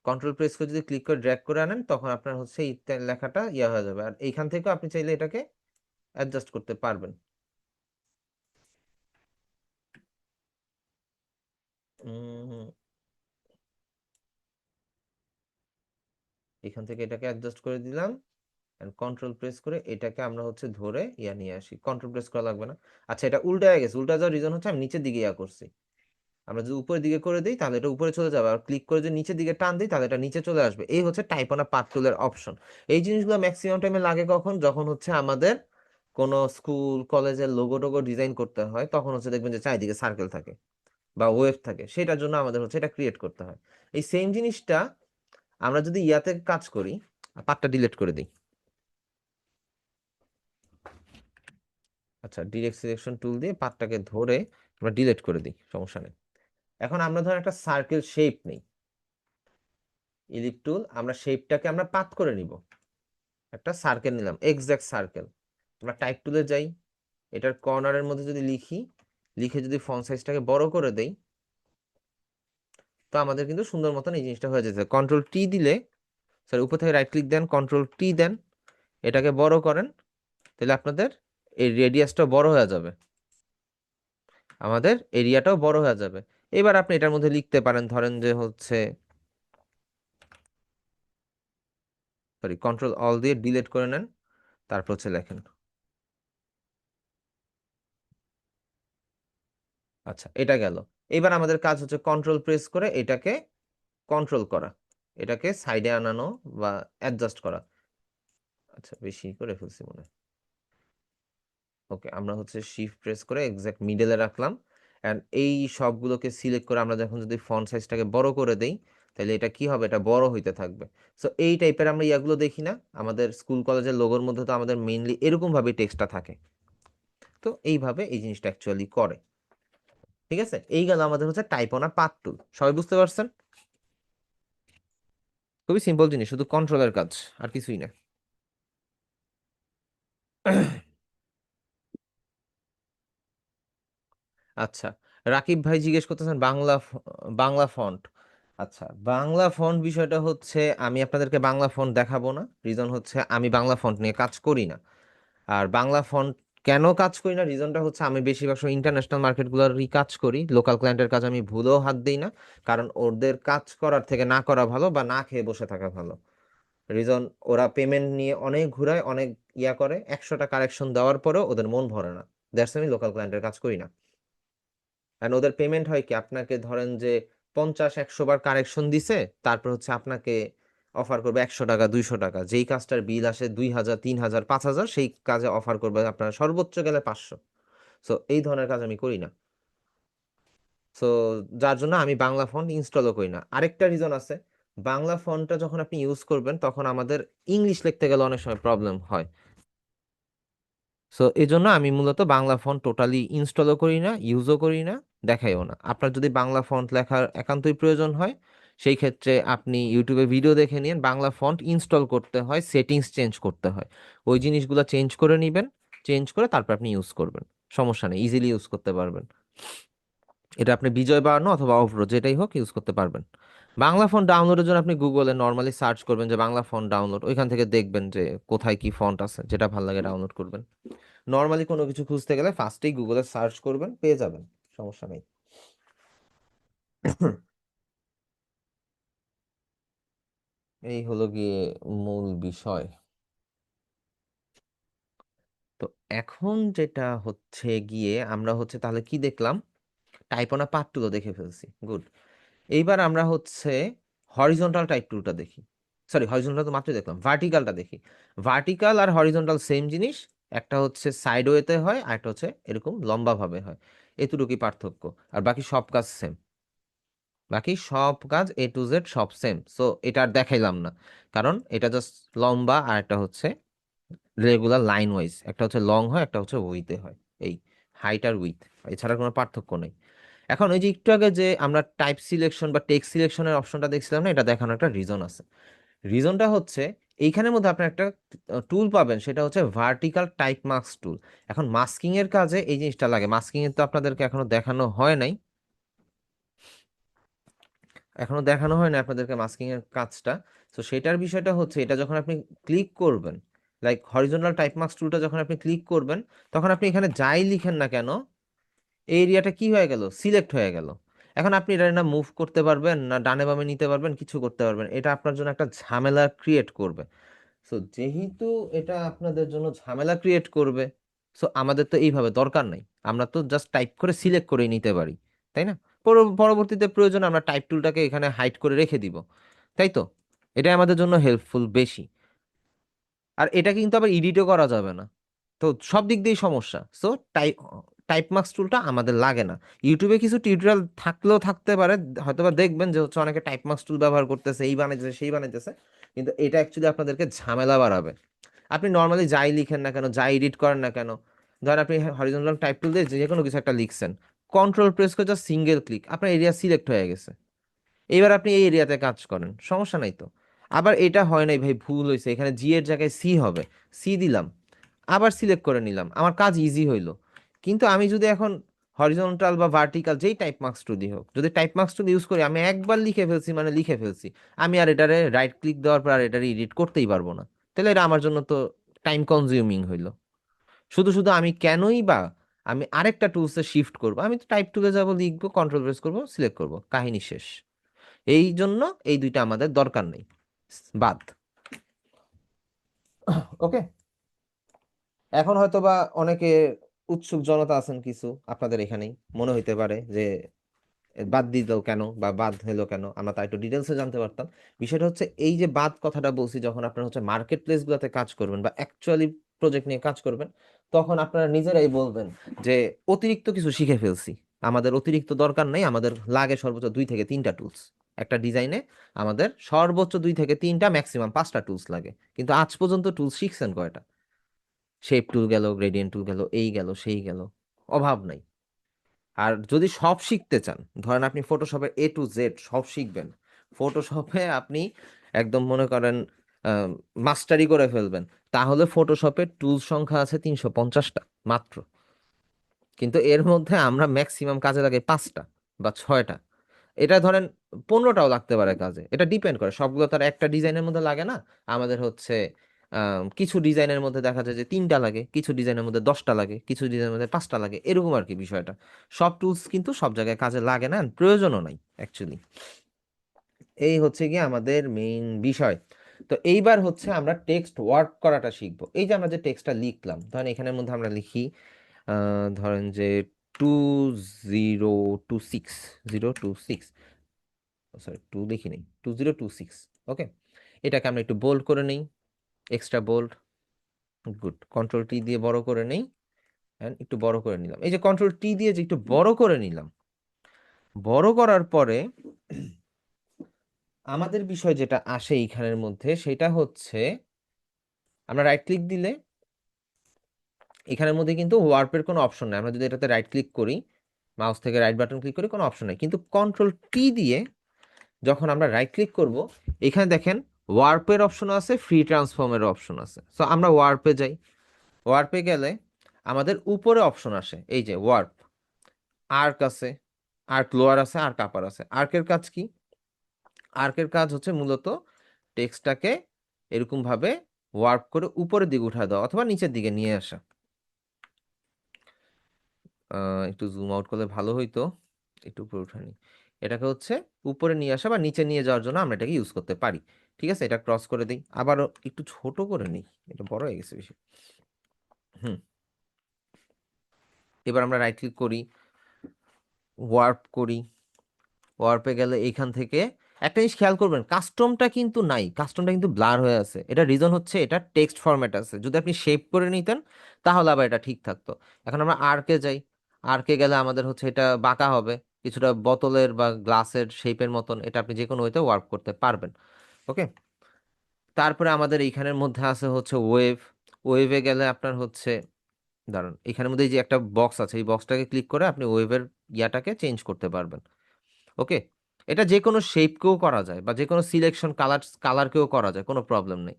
কন্ট্রোল প্রেস করে যদি ক্লিক করে ড্র্যাগ করে আনেন, তখন আপনার হচ্ছে এই লেখাটা ইয়া হয়ে যাবে, আর এইখান থেকে আপনি চাইলে এটাকে অ্যাডজাস্ট করতে পারবেন। উম, এখান থেকে এটাকে অ্যাডজাস্ট করে দিলাম, কন্ট্রোল প্রেস করে এটাকে আমরা হচ্ছে ধরে ইয়া নিয়ে আসি, কন্ট্রোল প্রেস করা লাগবে না। আচ্ছা এটা উল্টা হয়ে গেছে, উল্টা যাওয়ার রিজন হচ্ছে আমি নিচের দিকে ইয়া করছি। আমরা যদি উপরের দিকে করে দিই তাহলে এটা উপরে চলে যাবে, আর ক্লিক করে যদি নিচের দিকে টান দিই তাহলে এটা নিচে চলে আসবে। এই হচ্ছে টাইপ অন আ পাথ টুলের অপশন। এই জিনিসগুলো ম্যাক্সিমাম টাইমে লাগে কখন, যখন হচ্ছে আমাদের কোনো স্কুল কলেজের লোগো টোগো ডিজাইন করতে হয়, তখন হচ্ছে দেখবেন যে চারিদিকে সার্কেল থাকে বা ওয়েভ থাকে, সেটার জন্য আমাদের হচ্ছে এটা ক্রিয়েট করতে হয়। এই সেম জিনিসটা আমরা যদি ইয়াতে কাজ করি, পাথটা ডিলিট করে দিই। আচ্ছা, ডিরেক্ট সিলেকশন টুল দিয়ে পাথটাকে ধরে আমরা ডিলিট করে দিই, সমস্যা নেই। এখন আমরা ধর একটা সার্কেল শেপ নেই, ইলিপ টুল, আমরা শেপটাকে আমরা পাত করে নিব, একটা সার্কেল নিলাম, এক্সাক্ট সার্কেল। আমরা টাইপ টুলে যাই, এটার কর্নারের মধ্যে যদি লিখি, লিখে যদি ফন্ট সাইজটাকে বড় করে দেই, তো আমাদের কিন্তু সুন্দর মতন এই জিনিসটা হয়ে যেতে। কন্ট্রোল টি দিলে, সরি উপর থেকে রাইট ক্লিক দেন, কন্ট্রোল টি দেন, এটাকে বড় করেন, তাহলে আপনাদের এই রেডিয়াসটা বড় হয়ে যাবে, আমাদের এরিয়াটাও বড় হয়ে যাবে। এবার আপনি এটার মধ্যে লিখতে পারেন, ধরেন যে হচ্ছে, সরি কন্ট্রোল অল দিয়ে ডিলিট করে নেন, তারপর হচ্ছে লেখেন। আচ্ছা এটা গেল। এবার আমাদের কাজ হচ্ছে কন্ট্রোল প্রেস করে এটাকে কন্ট্রোল করা, এটাকে সাইডে আনানো বা অ্যাডজাস্ট করা। আচ্ছা বেশি করে ফেলছি মনে হয়। ওকে, আমরা হচ্ছে শিফট প্রেস করে এক্সাক্ট মিডলে রাখলাম। এন্ড এই সবগুলোকে সিলেক্ট করে আমরা যখন যদি ফন্ট সাইজটাকে বড় করে দেই, তাহলে এটা কি হবে, এটা বড় হইতে থাকবে। সো এই টাইপের আমরা ইয়াগুলো দেখি না আমাদের স্কুল কলেজের লোগোর মধ্যে, তো আমাদের মেইনলি এরকম ভাবে টেক্সটটা থাকে। তো এইভাবে এই জিনিসটা অ্যাকচুয়ালি করে। ঠিক আছে, এই গেল আমাদের হচ্ছে টাইপ অন পার্ট 2। সবাই বুঝতে পারছেন? খুবই সিম্পল জিনিস, শুধু কন্ট্রোলের কাজ, আর কিছুই না। আচ্ছা, রাকিব ভাই জিজ্ঞেস করতেছেন বাংলা ফন্ট। আচ্ছা, বাংলা ফন্ট বিষয়টা হচ্ছে আমি আপনাদেরকে বাংলা ফন্ট দেখাবো না। রিজন হচ্ছে আমি বাংলা ফন্ট নিয়ে কাজ করি না। আর বাংলা ফন্ট কেন কাজ করি না, রিজনটা হচ্ছে আমি বেশিরভাগ সময় ইন্টারন্যাশনাল মার্কেটগুলোরই কাজ করি, লোকাল ক্লায়েন্টের কাজ আমি ভুলেও হাত দিই না। কারণ ওদের কাজ করার থেকে না করা ভালো, বা না খেয়ে বসে থাকা ভালো। রিজন, ওরা পেমেন্ট নিয়ে অনেক ঘুরায়, অনেক ইয়া করে, 100টা কারেকশন দেওয়ার পরেও ওদের মন ভরে না। দ্যাটস আমি লোকাল ক্লায়েন্টের কাজ করি না। কারণ ওদের পেমেন্ট হয় কি, আপনাকে ধরেন যে 50-100 বার কারেকশন দিছে, তারপর হচ্ছে আপনাকে অফার করবে 100 টাকা 200 টাকা, যেই কাজটার বিল আসে 2000 3000 5000, সেই কাজে অফার করবে আপনার সর্বোচ্চ গেলে 500। সো এই ধরনের কাজ আমি করি না। সো যার জন্য আমি বাংলা ফন্ট ইনস্টলও করি না। আরেকটা রিজন আছে, বাংলা ফন্টটা যখন আপনি ইউজ করবেন তখন আমাদের ইংলিশ লিখতে গেলে অনেক সময় প্রবলেম হয়। সো এই জন্য আমি মূলত বাংলা ফন্ট টোটালি ইনস্টলও করি না, ইউজও করি না, দেখাইও না। আপনার যদি বাংলা ফন্ট লেখার একান্তই প্রয়োজন হয়, সেই ক্ষেত্রে আপনি ইউটিউবে ভিডিও দেখে নিন। বাংলা ফন্ট ইনস্টল করতে হয়, সেটিংস চেঞ্জ করতে হয়, ওই জিনিসগুলো চেঞ্জ করে নেবেন। চেঞ্জ করে তারপর আপনি ইউজ করবেন, সমস্যা নেই, ইজিলি ইউজ করতে পারবেন। এটা আপনি বিজয় বায়ান্ন অথবা অভ্র যেটাই হোক ইউজ করতে পারবেন। বাংলা ফন্ট ডাউনলোডের জন্য আপনি গুগলে নর্মালি সার্চ করবেন যে বাংলা ফন্ট ডাউনলোড, ওইখান থেকে দেখবেন যে কোথায় কি ফন্ট আছে, যেটা ভালো লাগে ডাউনলোড করবেন। নর্মালি কোনো কিছু খুঁজতে গেলে ফার্স্টেই গুগলে সার্চ করবেন, পেয়ে যাবেন, সমস্যা নেই। এই হলো গিয়ে মূল বিষয়। তো এখন যেটা হচ্ছে গিয়ে আমরা হচ্ছে তাহলে কি দেখলাম, টাইপ অন পার্ট 2 দেখে ফেলছি, গুড। এইবার আমরা হচ্ছে হরিজন্টাল টাইপ টুলটা দেখি। সরি, হরিজন্টাল তো মাত্রই দেখলাম, ভার্টিক্যালটা দেখি। ভার্টিক্যাল আর হরিজন্টাল সেম জিনিস, একটা হচ্ছে সাইড ওয়েতে হয় আর একটা হচ্ছে এরকম লম্বা ভাবে হয়, এতটুকুই পার্থক্য। আর বাকি সব কাজ সেম, বাকি সব কাজ এ টু জেড সব সেম। সো এটা আর দেখাইলাম না, কারণ এটা জাস্ট লম্বা আর একটা হচ্ছে রেগুলার লাইন ওয়াইজ, একটা হচ্ছে লং হয় একটা হচ্ছে উইথে হয়, এই হাইট আর উইথ, এছাড়া কোনো পার্থক্য নেই। এখন ওই যে একটু আগে যে আমরা টাইপ সিলেকশন বা টেক্সট সিলেকশনের অপশনটা দেখছিলাম না, এটা দেখানোর একটা রিজন আছে। রিজনটা হচ্ছে এইখানের মধ্যে আপনি একটা টুল পাবেন, সেটা হচ্ছে ভার্টিক্যাল টাইপ মাস্ক টুল। এখন মাস্কিং এর কাজে এই জিনিসটা লাগে, মাস্কিং এর তো আপনাদেরকে এখনো দেখানো হয় নাই, এখনো দেখানো হয় না আপনাদেরকে মাস্কিং এর কাজটা। তো সেটার বিষয়টা হচ্ছে, এটা যখন আপনি ক্লিক করবেন, লাইক হরিজন্টাল টাইপ মাস্ক টুলটা যখন আপনি ক্লিক করবেন, তখন আপনি এখানে যাই লিখেন না কেন, এই এরিয়াটা কি হয়ে গেল, সিলেক্ট হয়ে গেল। এখন আপনি এটা না মুভ করতে পারবেন, না ডানে বামে নিতে পারবেন, কিছু করতে পারবেন, এটা আপনার জন্য একটা ঝামেলা ক্রিয়েট করবে। সো যেহেতু এটা আপনাদের জন্য ঝামেলা ক্রিয়েট করবে, সো আমাদের তো এইভাবে দরকার নাই, আমরা তো জাস্ট টাইপ করে সিলেক্ট করে নিতে পারি, তাই না? পরবর্তীতে প্রয়োজন আমরা টাইপ টুলটাকে এখানে হাইড করে রেখে দিব, তাই তো? এটাই আমাদের জন্য হেল্পফুল বেশি। আর এটা কিন্তু আবার এডিটও করা যাবে না, তো সব দিক দিয়েই সমস্যা। সো টাইপ টাইপ মার্কস টুলটা আমাদের লাগে না। ইউটিউবে কিছু টিউটোরিয়াল থাকলেও থাকতে পারে, হয়তোবা দেখবেন যে হচ্ছে অনেকে টাইপ মার্কস টুল ব্যবহার করতেছে, এই বানাইতেছে সেই বানাইতেছে, কিন্তু এটা অ্যাকচুয়ালি আপনাদেরকে ঝামেলা বাড়াবে। আপনি নর্মালি যাই লিখেন না কেন, যাই এডিট করেন না কেন, ধরেন আপনি হরিজন্টাল টাইপ টুল দিয়ে যে কোনো কিছু একটা লিখছেন, কন্ট্রোল প্রেস করে জাস্ট সিঙ্গেল ক্লিক, আপনার এরিয়া সিলেক্ট হয়ে গেছে। এবার আপনি এই এরিয়াতে কাজ করেন, সমস্যা নাই তো। আবার এটা হয় নাই ভাই, ভুল হয়েছে, এখানে জি এর জায়গায় সি হবে, সি দিলাম, আবার সিলেক্ট করে নিলাম, আমার কাজ ইজি হইলো। কিন্তু আমি যদি এখন হরিজন্টাল বা ভার্টিক্যাল যেই টাইপ মার্কস টুল হোক, যদি টাইপ মার্কস টুল ইউজ করি, আমি একবার লিখে ফেলছি মানে লিখে ফেলছি, আমি আর এটারে রাইট ক্লিক দেওয়ার পর আর এটারে এডিট করতেই পারবো না। তাহলে এটা আমার জন্য তো টাইম কনজিউমিং হইলো। শুধু শুধু আমি কেনই বা আমি আরেকটা টুলসে শিফট করবো, আমি তো টাইপ টুলে যাবো, লিখবো, কন্ট্রোল প্রেস করবো, সিলেক্ট করবো, কাহিনী শেষ। এই জন্য এই দুইটা আমাদের দরকার নেই, বাদ। ওকে, এখন হয়তো বা অনেকে উৎসুক জনতা আছেন কিছু আপনাদের এখানেই, মনে হইতে পারে যে বাদ দিল কেন বা বাদ হলো কেন, আমরা তা একটু ডিটেলসে জানতে পারতাম। বিষয়টা হচ্ছে এই যে বাদ কথাটা বলছি, যখন আপনারা হচ্ছে মার্কেট প্লেসগুলোতে কাজ করবেন বা অ্যাকচুয়ালি প্রজেক্ট নিয়ে কাজ করবেন, তখন আপনারা নিজেরাই বলবেন যে অতিরিক্ত কিছু শিখে ফেলছি, আমাদের অতিরিক্ত দরকার নেই, আমাদের লাগে সর্বোচ্চ 2 থেকে 3টা টুলস। একটা ডিজাইনে আমাদের সর্বোচ্চ 2 থেকে 3টা, ম্যাক্সিমাম 5টা টুলস লাগে। কিন্তু আজ পর্যন্ত টুলস শিখছেন কয়টা? শেপ টুল গেল, গ্রেডিয়েন্ট টুল গেল, এই গেল সেই গেল, অভাব নাই। আর যদি সব শিখতে চান, ধরেন আপনি ফটোশপের A to Z সব শিখবেন, ফটোশপে আপনি একদম মনে করেন মাস্টারি করে ফেলবেন, তাহলে ফটোশপের টুল সংখ্যা আছে 350টা মাত্র। কিন্তু এর মধ্যে আমরা ম্যাক্সিমাম কাজে লাগে 5টা বা 6টা। এটা ধরেন 15টাও লাগতে পারে কাজে, এটা ডিপেন্ড করে, সবগুলো তার একটা ডিজাইনের মধ্যে লাগে না। আমাদের হচ্ছে কিছু ডিজাইনের মধ্যে দেখা যায় যে 3টা লাগে, কিছু ডিজাইনের মধ্যে 10টা লাগে, কিছু ডিজাইনের মধ্যে 5টা লাগে, এরকম আর কি বিষয়টা। সব টুলস কিন্তু সব জায়গায় কাজে লাগে না, প্রয়োজনও নাই অ্যাকচুয়ালি। এই হচ্ছে গিয়ে আমাদের মেইন বিষয়। তো এইবার হচ্ছে আমরা টেক্সট ওয়ার্ক করাটা শিখবো। এই যে আমরা যে টেক্সটটা লিখলাম, ধরেন এখানের মধ্যে আমরা লিখি ধরেন যে 2026, 026, সরি 2 লিখি নেই, 2026। ওকে, এটাকে আমরা একটু বোল্ড করে নেই, extra bold, good. Control T দিয়ে বড় করে নেই, and একটু বড় করে নিলাম। এই যে কন্ট্রোল টি দিয়ে যে একটু বড় করে নিলাম, বড় করার পরে আমাদের বিষয় যেটা আসে এইখানের মধ্যে, সেটা হচ্ছে আমরা রাইট ক্লিক দিলে এখানের মধ্যে কিন্তু ওয়ার্পের কোনো অপশন নেই। আমরা যদি এটাতে রাইট ক্লিক করি, মাউস থেকে রাইট বাটন ক্লিক করি, কোনো অপশন নেই। কিন্তু কন্ট্রোল টি দিয়ে যখন আমরা রাইট ক্লিক করব, এখানে দেখেন ওয়ার্পের অপশন আছে, ফ্রি ট্রান্সফর্মের অপশন আছে। সো আমরা ওয়ার্পে যাই, ওয়ার্পে গেলে আমাদের উপরে অপশন আসে এই যে ওয়ার্প, আর্ক আছে, আর্ক লোয়ার আছে, আর্ক আপার আছে। আর্কের কাজ কি? আর্কের কাজ হচ্ছে মূলত টেক্সটটাকে এরকম ভাবে ওয়ার্প করে উপরের দিকে উঠা দেওয়া অথবা নিচের দিকে নিয়ে আসা। একটু জুম আউট করলে ভালো হইতো, একটু উপরে উঠানি। এটাকে হচ্ছে উপরে নিয়ে আসা বা নিচে নিয়ে যাওয়ার জন্য আমরা এটাকে ইউজ করতে পারি। ঠিক আছে, এটা ক্রস করে দিই, আবার একটু ছোট করে নিই, এটা বড় হয়ে গেছে বেশি। হুম, এবার আমরা রাইট ক্লিক করি, ওয়ার্প করি। ওয়ার্পে গেলে এইখান থেকে একটা জিনিস খেয়াল করবেন, কাস্টমটা কিন্তু নাই, কাস্টমটা কিন্তু ব্লার হয়ে আছে। এটা রিজন হচ্ছে এটা টেক্সট ফরম্যাট আছে, যদি আপনি শেপ করে নিতেন তাহলে আবার এটা ঠিক থাকতো। এখন আমরা আর্কে যাই, আর্কে গেলে আমাদের হচ্ছে এটা বাঁকা হবে, কিছুটা বোতলের বা গ্লাসের শেপের মতন। এটা আপনি যে কোনো ওয়েতে ওয়ার্ক করতে পারবেন। ওকে, তারপরে আমাদের এইখানের মধ্যে আছে হচ্ছে ওয়েভ। ওয়েভে গেলে আপনার হচ্ছে, দাঁড়ান, এখানের মধ্যে এই যে একটা বক্স আছে, এই বক্সটাকে ক্লিক করে আপনি ওয়েভের ইয়াটাকে চেঞ্জ করতে পারবেন। ওকে, এটা যে কোনো শেপকেও করা যায় বা যে কোনো সিলেকশন কালারকেও করা যায়, কোনো প্রবলেম নেই।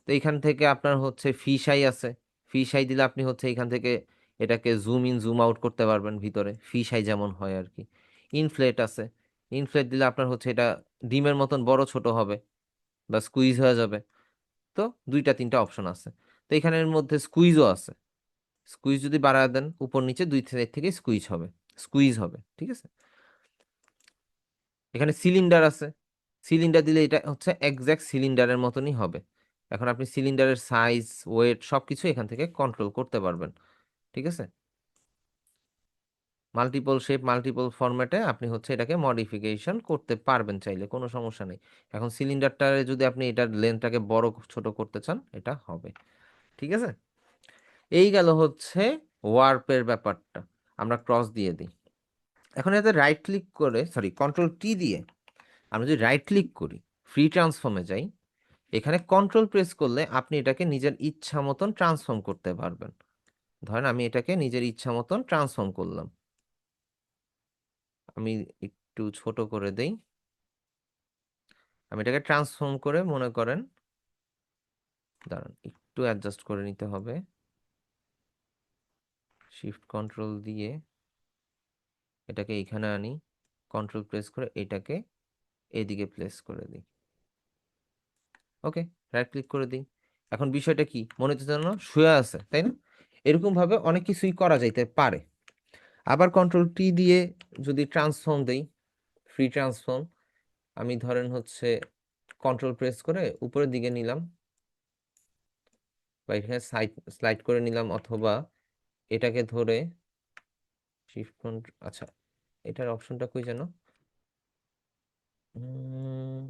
তো এইখান থেকে আপনার হচ্ছে ফিশ আই আছে, ফিশ আই দিলে আপনি হচ্ছে এখান থেকে এটাকে জুম ইন জুম আউট করতে পারবেন, ভিতরে ফিশ আই যেমন হয় আর কি। ইনফ্লেট আছে, ইনফ্লেট দিলে আপনার হচ্ছে এটা ডিমের মতন বড় ছোট হবে বা স্কুইজ হয়ে যাবে। তো 2-3টা অপশন আছে। তো এখানের মধ্যে স্কুইজও আছে, স্কুইজ যদি বাড়ায় দেন উপর নিচে 2 সাইড থেকে স্কুইজ হবে। ঠিক আছে, এখানে সিলিন্ডার আছে, সিলিন্ডার দিলে এটা হচ্ছে এক্স্যাক্ট সিলিন্ডারের মতনই হবে। এখন আপনি সিলিন্ডারের সাইজ, ওয়েট সবকিছু এখান থেকে কন্ট্রোল করতে পারবেন। ঠিক আছে, মাল্টিপল শেপ, মাল্টিপল ফরম্যাটে আপনি হচ্ছে এটাকে মডিফিকেশন করতে পারবেন চাইলে, কোনো সমস্যা নেই। এখন সিলিন্ডারটারে যদি আপনি এটার লেন্থটাকে বড় ছোট করতে চান, এটা হবে। ঠিক আছে, এই গেল হচ্ছে ওয়ার্পের ব্যাপারটা। আমরা ক্রস দিয়ে দিই। এখন এতে রাইট ক্লিক করে, সরি কন্ট্রোল টি দিয়ে আমরা যদি রাইট ক্লিক করি, ফ্রি ট্রান্সফর্মে যাই, এখানে কন্ট্রোল প্রেস করলে আপনি এটাকে নিজের ইচ্ছা মতন ট্রান্সফর্ম করতে পারবেন। ধরেন আমি এটাকে নিজের ইচ্ছা মতন ট্রান্সফর্ম করলাম, আমি একটু ছোট করে দেই। আমি এটাকে ট্রান্সফর্ম করে মনে করেন, দাঁড়ান একটু অ্যাডজাস্ট করে নিতে হবে, শিফট কন্ট্রোল দিয়ে এটাকে এইখানে আনি, কন্ট্রোল প্রেস করে এটাকে এদিকে প্লেস করে দিই। ওকে, রাইট ক্লিক করে দিই। এখন বিষয়টা কি মনে হচ্ছে যেন শুয়ে আছে, তাই না? এরকম ভাবে অনেক কিছুই করা যাইতে পারে। আবার কন্ট্রোল টি দিয়ে যদি ট্রান্সফর্ম দেই, ফ্রি ট্রান্সফর্ম, আমি ধরেন হচ্ছে কন্ট্রোল প্রেস করে উপরের দিকে নিলাম বা এখানে স্লাইড করে নিলাম, অথবা এটাকে ধরে শিফট আচ্ছা এটার অপশনটা কই যেন? উম,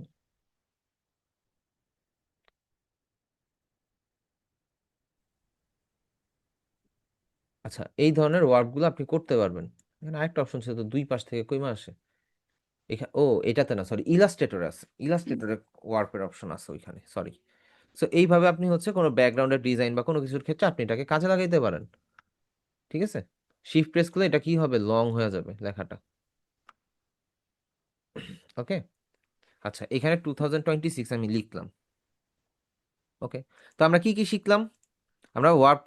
আচ্ছা, এই ধরনের ওয়ার্কগুলো আপনি করতে পারবেন। এখানে আরেকটা অপশন ছিল তো, দুই পাশ থেকে কইমা আসে এখানে। ও, এটাতে না, সরি, ইলাস্ট্রেটরে আছে, ইলাস্ট্রেটরে ওয়ার্কের অপশন আছে ওইখানে, সরি। সো এইভাবে আপনি হচ্ছে কোনো ব্যাকগ্রাউন্ডের ডিজাইন বা কোনো কিছুর ক্ষেত্রে আপনি এটাকে কাজে লাগাইতে পারেন। ঠিক আছে, শিফট প্রেস করলে এটা কি হবে, লং হয়ে যাবে লেখাটা। ওকে, আচ্ছা, এখানে 2026 আমি লিখলাম। ওকে, তো আমরা কি কি শিখলাম? আমরা ওয়ার্প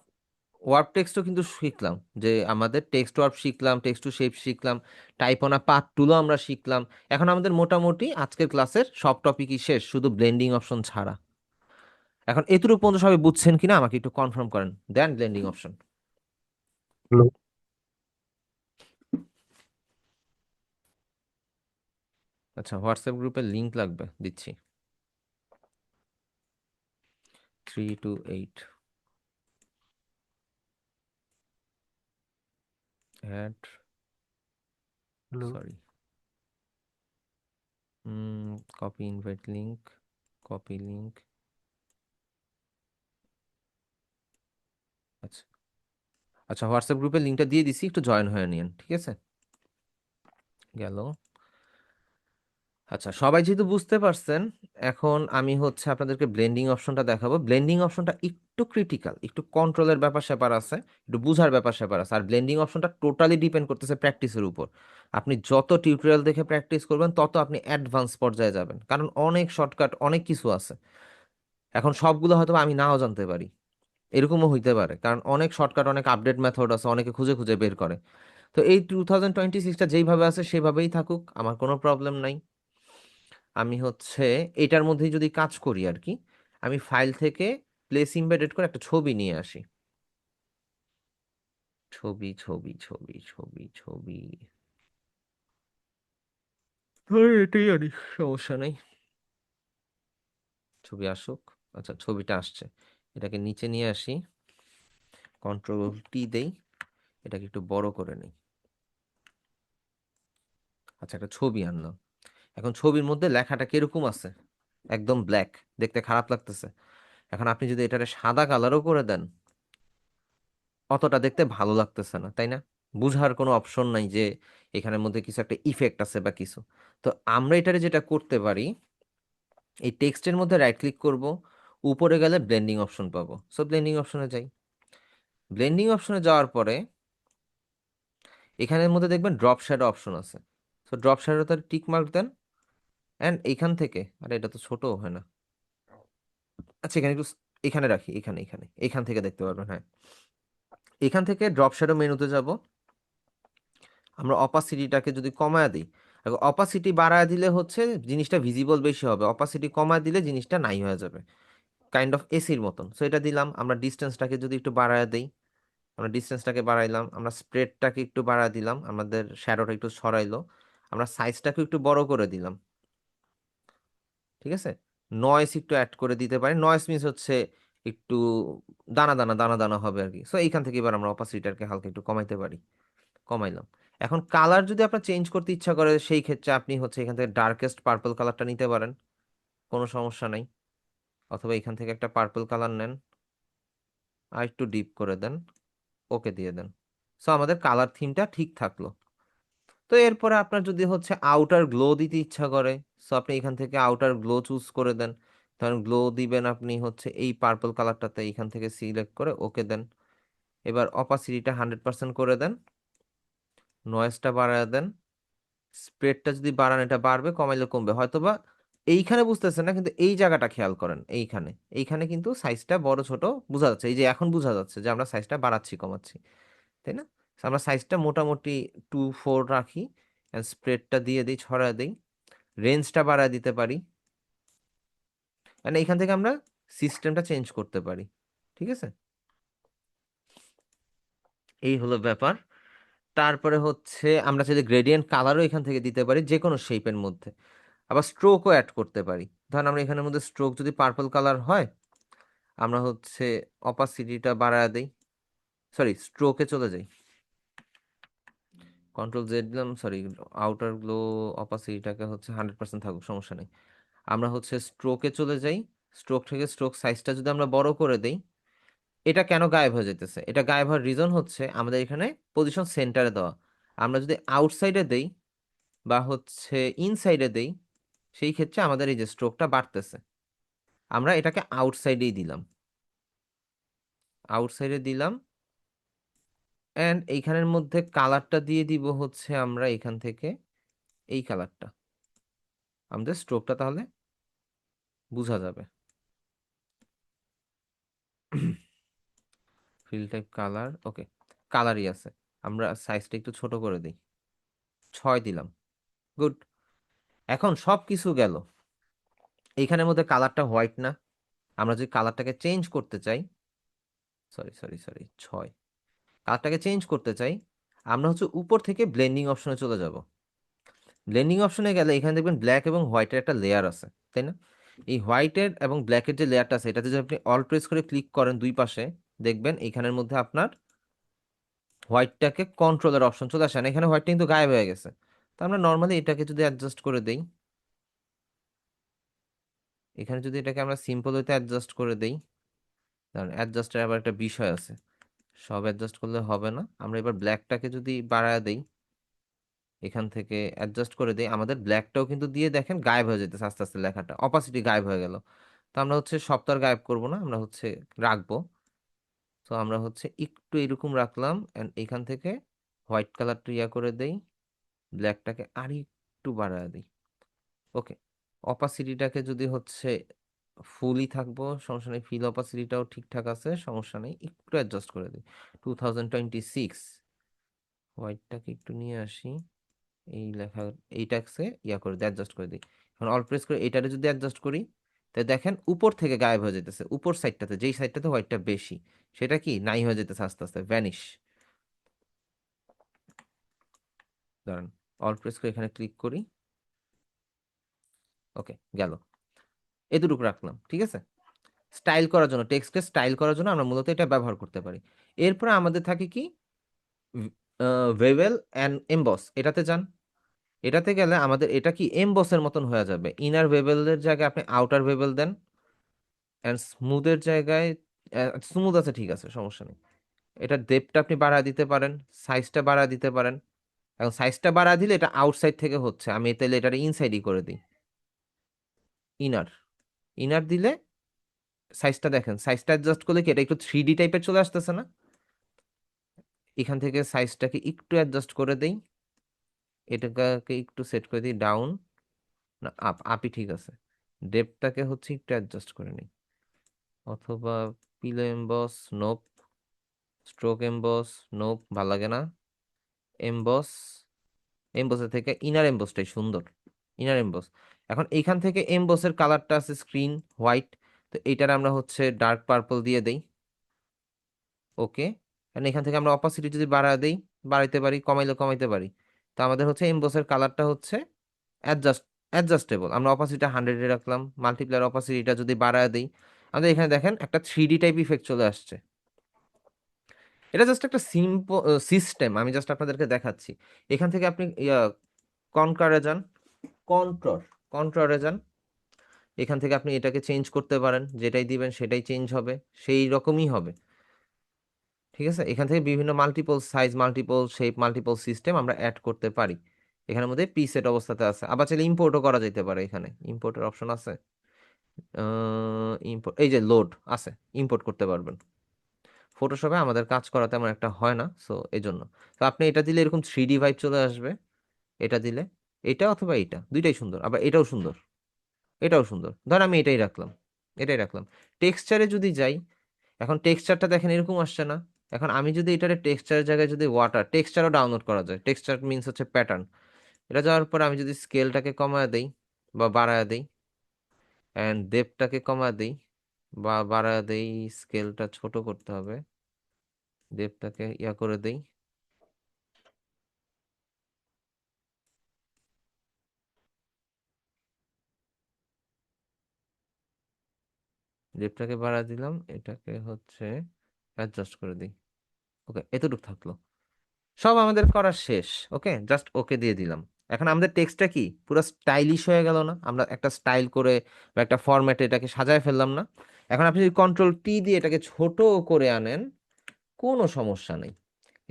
ওয়ার্প টেক্সটও কিন্তু শিখলাম, যে আমাদের টেক্সট ওয়ার্প শিখলাম, টেক্সট টু শেপ শিখলাম, টাইপ অন আ পার্ট টুলও আমরা শিখলাম। এখন আমাদের মোটামুটি আজকের ক্লাসের সব টপিকই শেষ, শুধু ব্লেন্ডিং অপশন ছাড়া। এখন এতটুকু পর্যন্ত সবাই বুঝছেন কিনা আমাকে একটু কনফার্ম করেন, দেন ব্লেন্ডিং অপশন। হ্যালো। আচ্ছা, হোয়াটসঅ্যাপ গ্রুপের লিংক লাগবে, দিচ্ছি। 328 add, hello. Sorry, copy invite link, copy link. আচ্ছা আচ্ছা, হোয়াটসঅ্যাপ গ্রুপের লিংকটা দিয়ে দিছি, একটু জয়েন হয়ে নিন, ঠিক আছে? গেল। আচ্ছা, সবাই যেহেতু বুঝতে পারছেন, এখন আমি হচ্ছে আপনাদেরকে ব্লেন্ডিং অপশনটা দেখাবো। ব্লেন্ডিং অপশনটা একটু ক্রিটিক্যাল, একটু কন্ট্রোলের ব্যাপার স্যাপার আছে, একটু বুঝার ব্যাপার স্যাপার আছে। আর ব্লেন্ডিং অপশনটা টোটালি ডিপেন্ড করতেছে প্র্যাকটিসের উপর। আপনি যত টিউটোরিয়াল দেখে প্র্যাকটিস করবেন, তত আপনি অ্যাডভান্স পর্যায়ে যাবেন, কারণ অনেক শর্টকাট, অনেক কিছু আছে। এখন সবগুলো হয়তো আমি নাও জানতে পারি, এরকমও হইতে পারে, কারণ অনেক শর্টকাট, অনেক আপডেট মেথড আছে, অনেকে খুঁজে খুঁজে বের করে। তো এই 2026টা যেইভাবে আছে সেভাবেই থাকুক, আমার কোনো প্রবলেম নাই। আমি হচ্ছে এটার মধ্যেই যদি কাজ করি আর কি, আমি ফাইল থেকে প্লেস ইমবেডেড করে একটা ছবি নিয়ে আসি। ছবি ছবি ছবি ছবি ছবি, এটাই আনি, সমস্যা নেই, ছবি আসুক। আচ্ছা, ছবিটা আসছে, এটাকে নিচে নিয়ে আসি, কন্ট্রোল টি দেই, এটাকে একটু বড় করে নিই। আচ্ছা, একটা ছবি আনলাম। এখন ছবির মধ্যে লেখাটা কিরকম আছে, একদম ব্ল্যাক, দেখতে খারাপ লাগতেছে। এখন আপনি যদি এটারে সাদা কালারও করে দেন, অতটা দেখতে ভালো লাগতেছে না, তাই না? বুঝার কোনো অপশন নাই যে এখানের মধ্যে কিছু একটা ইফেক্ট আছে বা কিছু। তো আমরা এটারে যেটা করতে পারি, এই টেক্সটের মধ্যে রাইট ক্লিক করব, উপরে গেলে ব্লেন্ডিং অপশন পাবো। সো ব্লেন্ডিং অপশনে যাই। ব্লেন্ডিং অপশনে যাওয়ার পরে এখানের মধ্যে দেখবেন ড্রপ শ্যাডো অপশন আছে। সো ড্রপ শ্যাডোতে টিক মার্ক দেন, অ্যান্ড এইখান থেকে, আরে এটা তো ছোট হয় না, আচ্ছা এখানে একটু, এখানে রাখি, এখানে এখানে এখান থেকে দেখতে পারবেন, হ্যাঁ। এখান থেকে ড্রপ শ্যাডো মেনুতে যাব, আমরা অপাসিটিটাকে যদি কমায় দিই, অপাসিটি বাড়ায় দিলে হচ্ছে জিনিসটা ভিজিবল বেশি হবে, অপাসিটি কমায় দিলে জিনিসটা নাই হয়ে যাবে, কাইন্ড অফ এসির মতন। সো এটা দিলাম। আমরা ডিস্টেন্সটাকে যদি একটু বাড়ায় দিই, আমরা ডিস্টেন্সটাকে বাড়াইলাম, আমরা স্প্রেডটাকে একটু বাড়ায় দিলাম, আমাদের শ্যাডোটা একটু সরাইলো, আমরা সাইজটাকে একটু বড় করে দিলাম, ঠিক আছে? নয়েস একটু অ্যাড করে দিতে পারি, নয়েস মিনস হচ্ছে একটু দানা দানা দানা দানা হবে আর কি। সো এইখান থেকে এবার আমরা অপাসিটিটাকে হালকা একটু কমাইতে পারি, কমাইলাম। এখন কালার যদি আপনার চেঞ্জ করতে ইচ্ছা করে, সেই ক্ষেত্রে আপনি হচ্ছে এখান থেকে ডার্কেস্ট পার্পল কালারটা নিতে পারেন, কোনো সমস্যা নাই। অথবা এখান থেকে একটা পার্পল কালার নেন, আর একটু ডিপ করে দেন, ওকে দিয়ে দেন। সো আমাদের কালার থিমটা ঠিক থাকলো। তো এরপরে আপনার যদি হচ্ছে আউটার গ্লো দিতে ইচ্ছা করে, সো আপনি এখান থেকে আউটার গ্লো চুজ করে দেন। ধরেন গ্লো দিবেন আপনি হচ্ছে এই পার্পল কালারটাতে, এখান থেকে সিলেক্ট করে ওকে দেন। এবার অপাসিটিটা 100% করে দেন, নয়েজটা বাড়ায় দেন, স্প্রেডটা যদি বাড়ান এটা বাড়বে, কমাইলে কমবে হয়তোবা। এইখানে বুঝতেছেন না, কিন্তু এই জায়গাটা খেয়াল করেন, এইখানে এইখানে কিন্তু সাইজটা বড় ছোট বোঝা যাচ্ছে, এই যে এখন বোঝা যাচ্ছে যে আমরা সাইজটা বাড়াচ্ছি কমাচ্ছি, তাই না? So আমরা সাইজটা মোটামুটি 2:4 রাখি, স্প্রেডটা দিয়ে দিই, ছড়ায় দিই, রেঞ্জটা বাড়ায় দিতে পারি, মানে এইখান থেকে আমরা সিস্টেমটা চেঞ্জ করতে পারি, ঠিক আছে? এই হলো ব্যাপার। তারপরে হচ্ছে আমরা চাইলে গ্রেডিয়েন্ট কালারও এখান থেকে দিতে পারি, যে কোনো শেপের মধ্যে। আবার স্ট্রোকও অ্যাড করতে পারি। ধরেন আমরা এখানের মধ্যে স্ট্রোক যদি পার্পল কালার হয়, আমরা হচ্ছে অপাসিটিটা বাড়ায় দেই, সরি স্ট্রোকে চলে যাই, কন্ট্রোল জেড দিলাম, সরি, আউটার গ্লো অপাসিটিটাকে হচ্ছে 100% থাকুক, সমস্যা নেই। আমরা হচ্ছে স্ট্রোকে চলে যাই। স্ট্রোক থেকে স্ট্রোক সাইজটা যদি আমরা বড় করে দেই, এটা কেন গায়েব হয়ে যেতেছে? এটা গায়েব হওয়ার রিজন হচ্ছে আমাদের এখানে পজিশন সেন্টারে দেওয়া। আমরা যদি আউটসাইডে দেই বা হচ্ছে ইনসাইডে দেই, সেই ক্ষেত্রে আমাদের এই যে স্ট্রোকটা বাড়তেছে। আমরা এটাকে আউটসাইডেই দিলাম, আউটসাইডে দিলাম। অ্যান্ড এইখানের মধ্যে কালারটা দিয়ে দিব হচ্ছে আমরা এখান থেকে এই কালারটা, আমাদের স্ট্রোকটা তাহলে বোঝা যাবে। ফিল টাইপ কালার, ওকে, কালারই আছে। আমরা সাইজটা একটু ছোট করে দিই, 6 দিলাম। গুড। এখন সব কিছু গেল। এইখানের মধ্যে কালারটা হোয়াইট না? আমরা যদি কালারটাকে চেঞ্জ করতে চাই, সরি সরি সরি, 6, কালারটাকে চেঞ্জ করতে চাই, আমরা হচ্ছে উপর থেকে ব্লেন্ডিং অপশনে চলে যাব। ব্লেন্ডিং অপশনে গেলে এখানে দেখবেন ব্ল্যাক এবং হোয়াইটের একটা লেয়ার আছে, তাই না? এই হোয়াইটের এবং ব্ল্যাকের যে লেয়ারটা আছে, এটাতে যদি আপনি অল প্রেস করে ক্লিক করেন দুই পাশে, দেখবেন এইখানের মধ্যে আপনার হোয়াইটটাকে কন্ট্রোলের অপশন চলে আসে না, এখানে হোয়াইটটা কিন্তু গায়েব হয়ে গেছে। তো আমরা নর্মালি এটাকে যদি অ্যাডজাস্ট করে দেই, এখানে যদি এটাকে আমরা সিম্পল হইতে অ্যাডজাস্ট করে দেই, কারণ অ্যাডজাস্টের আবার একটা বিষয় আছে, সব অ্যাডজাস্ট করলে হবে না। আমরা এবার ব্ল্যাকটাকে যদি বাড়ায় দেই, এখান থেকে অ্যাডজাস্ট করে দেই, আমাদের ব্ল্যাকটাও কিন্তু দিয়ে দেখেন গায়েব হয়ে যেতেছে আস্তে আস্তে, লেখাটা অপাসিটি গায়েব হয়ে গেল। তো আমরা হচ্ছে সব তো আর গায়েব করবো না, আমরা হচ্ছে রাখবো। তো আমরা হচ্ছে একটু এরকম রাখলাম, অ্যান্ড এখান থেকে হোয়াইট কালারটা ইয়া করে দেই, ব্ল্যাকটাকে আর একটু বাড়ায় দিই। ওকে, অপাসিটিটাকে যদি হচ্ছে ফুলই থাকবো, সমস্যা নেই, ফিল অপাসিটিটাও ঠিকঠাক আছে, সমস্যা নেই, একটু অ্যাডজাস্ট করে দিই। 2026, হোয়াইটটাকে একটু নিয়ে আসি, এই লেখা, এইটাকে ইয়া করে দিই, অ্যাডজাস্ট করে দিই। এখন অল প্রেস করে এটারে যদি অ্যাডজাস্ট করি, তাই দেখেন উপর থেকে গায়েব হয়ে যেতেছে, উপর সাইডটাতে, যেই সাইডটাতে হোয়াইটটা বেশি, সেটা কি নাই হয়ে যেতেছে আস্তে আস্তে, ভ্যানিশ। দাঁড়ান, অল প্রেস করে এখানে ক্লিক করি, ওকে, গেল। এতটুকু রাখলাম, ঠিক আছে। স্টাইল করার জন্য, টেক্সটকে স্টাইল করার জন্য আমরা মূলত এটা ব্যবহার করতে পারি। এরপরে আমাদের থাকে কি, ভেভেল অ্যান্ড এমবস, এটাতে যান। এটাতে গেলে আমাদের এটা কি এমবসের মতন হয়ে যাবে। ইনার ভেভেলের জায়গায় আপনি আউটার ভেভেল দেন, অ্যান্ড স্মুথের জায়গায়, স্মুথ আছে, ঠিক আছে, সমস্যা নেই। এটার ডেপথটা আপনি বাড়া দিতে পারেন, সাইজটা বাড়া দিতে পারেন। এখন সাইজটা বাড়া দিলে এটা আউটসাইড থেকে হচ্ছে, আমি তাহলে এটা ইনসাইডই করে দিই, ইনার। ইনার দিলে সাইজটা দেখেন, সাইজটা অ্যাডজাস্ট করলে কি এটা একটু 3D টাইপের চলে আসতেছে না? এখান থেকে সাইজটাকে একটু অ্যাডজাস্ট করে দেই, এটাকে একটু সেট করে দিই ডাউন, না আপ, আপই ঠিক আছে। ডেপথটাকে হচ্ছে একটু অ্যাডজাস্ট করে নিই, অথবা pillow emboss, nope, stroke emboss, nope, ভালো লাগে না। এমবস, এমবসের থেকে ইনার এমবসটাই সুন্দর, ইনার এমবস। এখন এইখান থেকে এমবসের কালারটা আছে স্ক্রিন হোয়াইট, তো এইটার আমরা হচ্ছে ডার্ক পার্পল দিয়ে দেই, ওকে। কারণ এখান থেকে আমরা অপাসিটি যদি বাড়া দেই, বাড়াইতে পারি, কমাইলে কমাইতে পারি। তো আমাদের হচ্ছে এমবসের কালারটা হচ্ছে অ্যাডজাস্টেবল। আমরা অপাসিটিটা 100-এ রাখলাম, মাল্টিপ্লায়ার অপাসিটিটা যদি বাড়ায় দিই, আমাদের এখানে দেখেন একটা 3D টাইপ ইফেক্ট চলে আসছে। এটা জাস্ট একটা সিম্পল সিস্টেম, আমি জাস্ট আপনাদেরকে দেখাচ্ছি। এখান থেকে আপনি কনকারে যান, কন্ট্রোর, কন্ট্রোরে যান। এখান থেকে আপনি এটাকে চেঞ্জ করতে পারেন, যেটাই দিবেন সেটাই চেঞ্জ হবে, সেই রকমই হবে, ঠিক আছে। এখান থেকে বিভিন্ন multiple size, multiple shape, multiple system আমরা অ্যাড করতে পারি। এখানের মধ্যে প্রিসেট অবস্থাতে আছে, আবার চাইলে ইম্পোর্টও করা যেতে পারে, এখানে ইম্পোর্টের অপশন আছে। ইম্পোর্ট, এই যে লোড আছে, ইম্পোর্ট করতে পারবেন। ফটোশপে আমাদের কাজ করা তেমন একটা হয় না, সো এই জন্য। তো আপনি এটা দিলে এরকম 3D ভাইব চলে আসবে, এটা দিলে। এটা অথবা এটা, দুইটাই সুন্দর, আবার এটাও সুন্দর, এটাও সুন্দর। ধর আমি এটাই রাখলাম, এটাই রাখলাম। টেক্সচারে যদি যাই, এখন টেক্সচারটা দেখেন এরকম আসছে না? এখন আমি যদি এটার টেক্সচারের জায়গায় যদি ওয়াটার টেক্সচারও ডাউনলোড করা যায়, টেক্সচার মিনস হচ্ছে প্যাটার্ন। এটা যাওয়ার পর আমি যদি স্কেলটাকে কমায় দেই বা বাড়ায় দেই, অ্যান্ড ডেপথটাকে কমায় দেই বা বাড়ায় দেই, স্কেলটা ছোট করতে হবে, ডেপথটাকে ইয়া করে দেই, ডেপথটাকে বাড়ায় দিলাম, এটাকে হচ্ছে অ্যাডজাস্ট করে দিই, ওকে, এতটুকু থাকলো। সব আমাদের করা শেষ। ওকে, জাস্ট ওকে দিয়ে দিলাম। এখন আমাদের টেক্সটটা কি পুরো স্টাইলিশ হয়ে গেল না? আমরা একটা স্টাইল করে বা একটা ফরম্যাটে এটাকে সাজায় ফেললাম না? এখন আপনি যদি কন্ট্রোল টি দিয়ে এটাকে ছোট করে আনেন, কোনো সমস্যা নেই।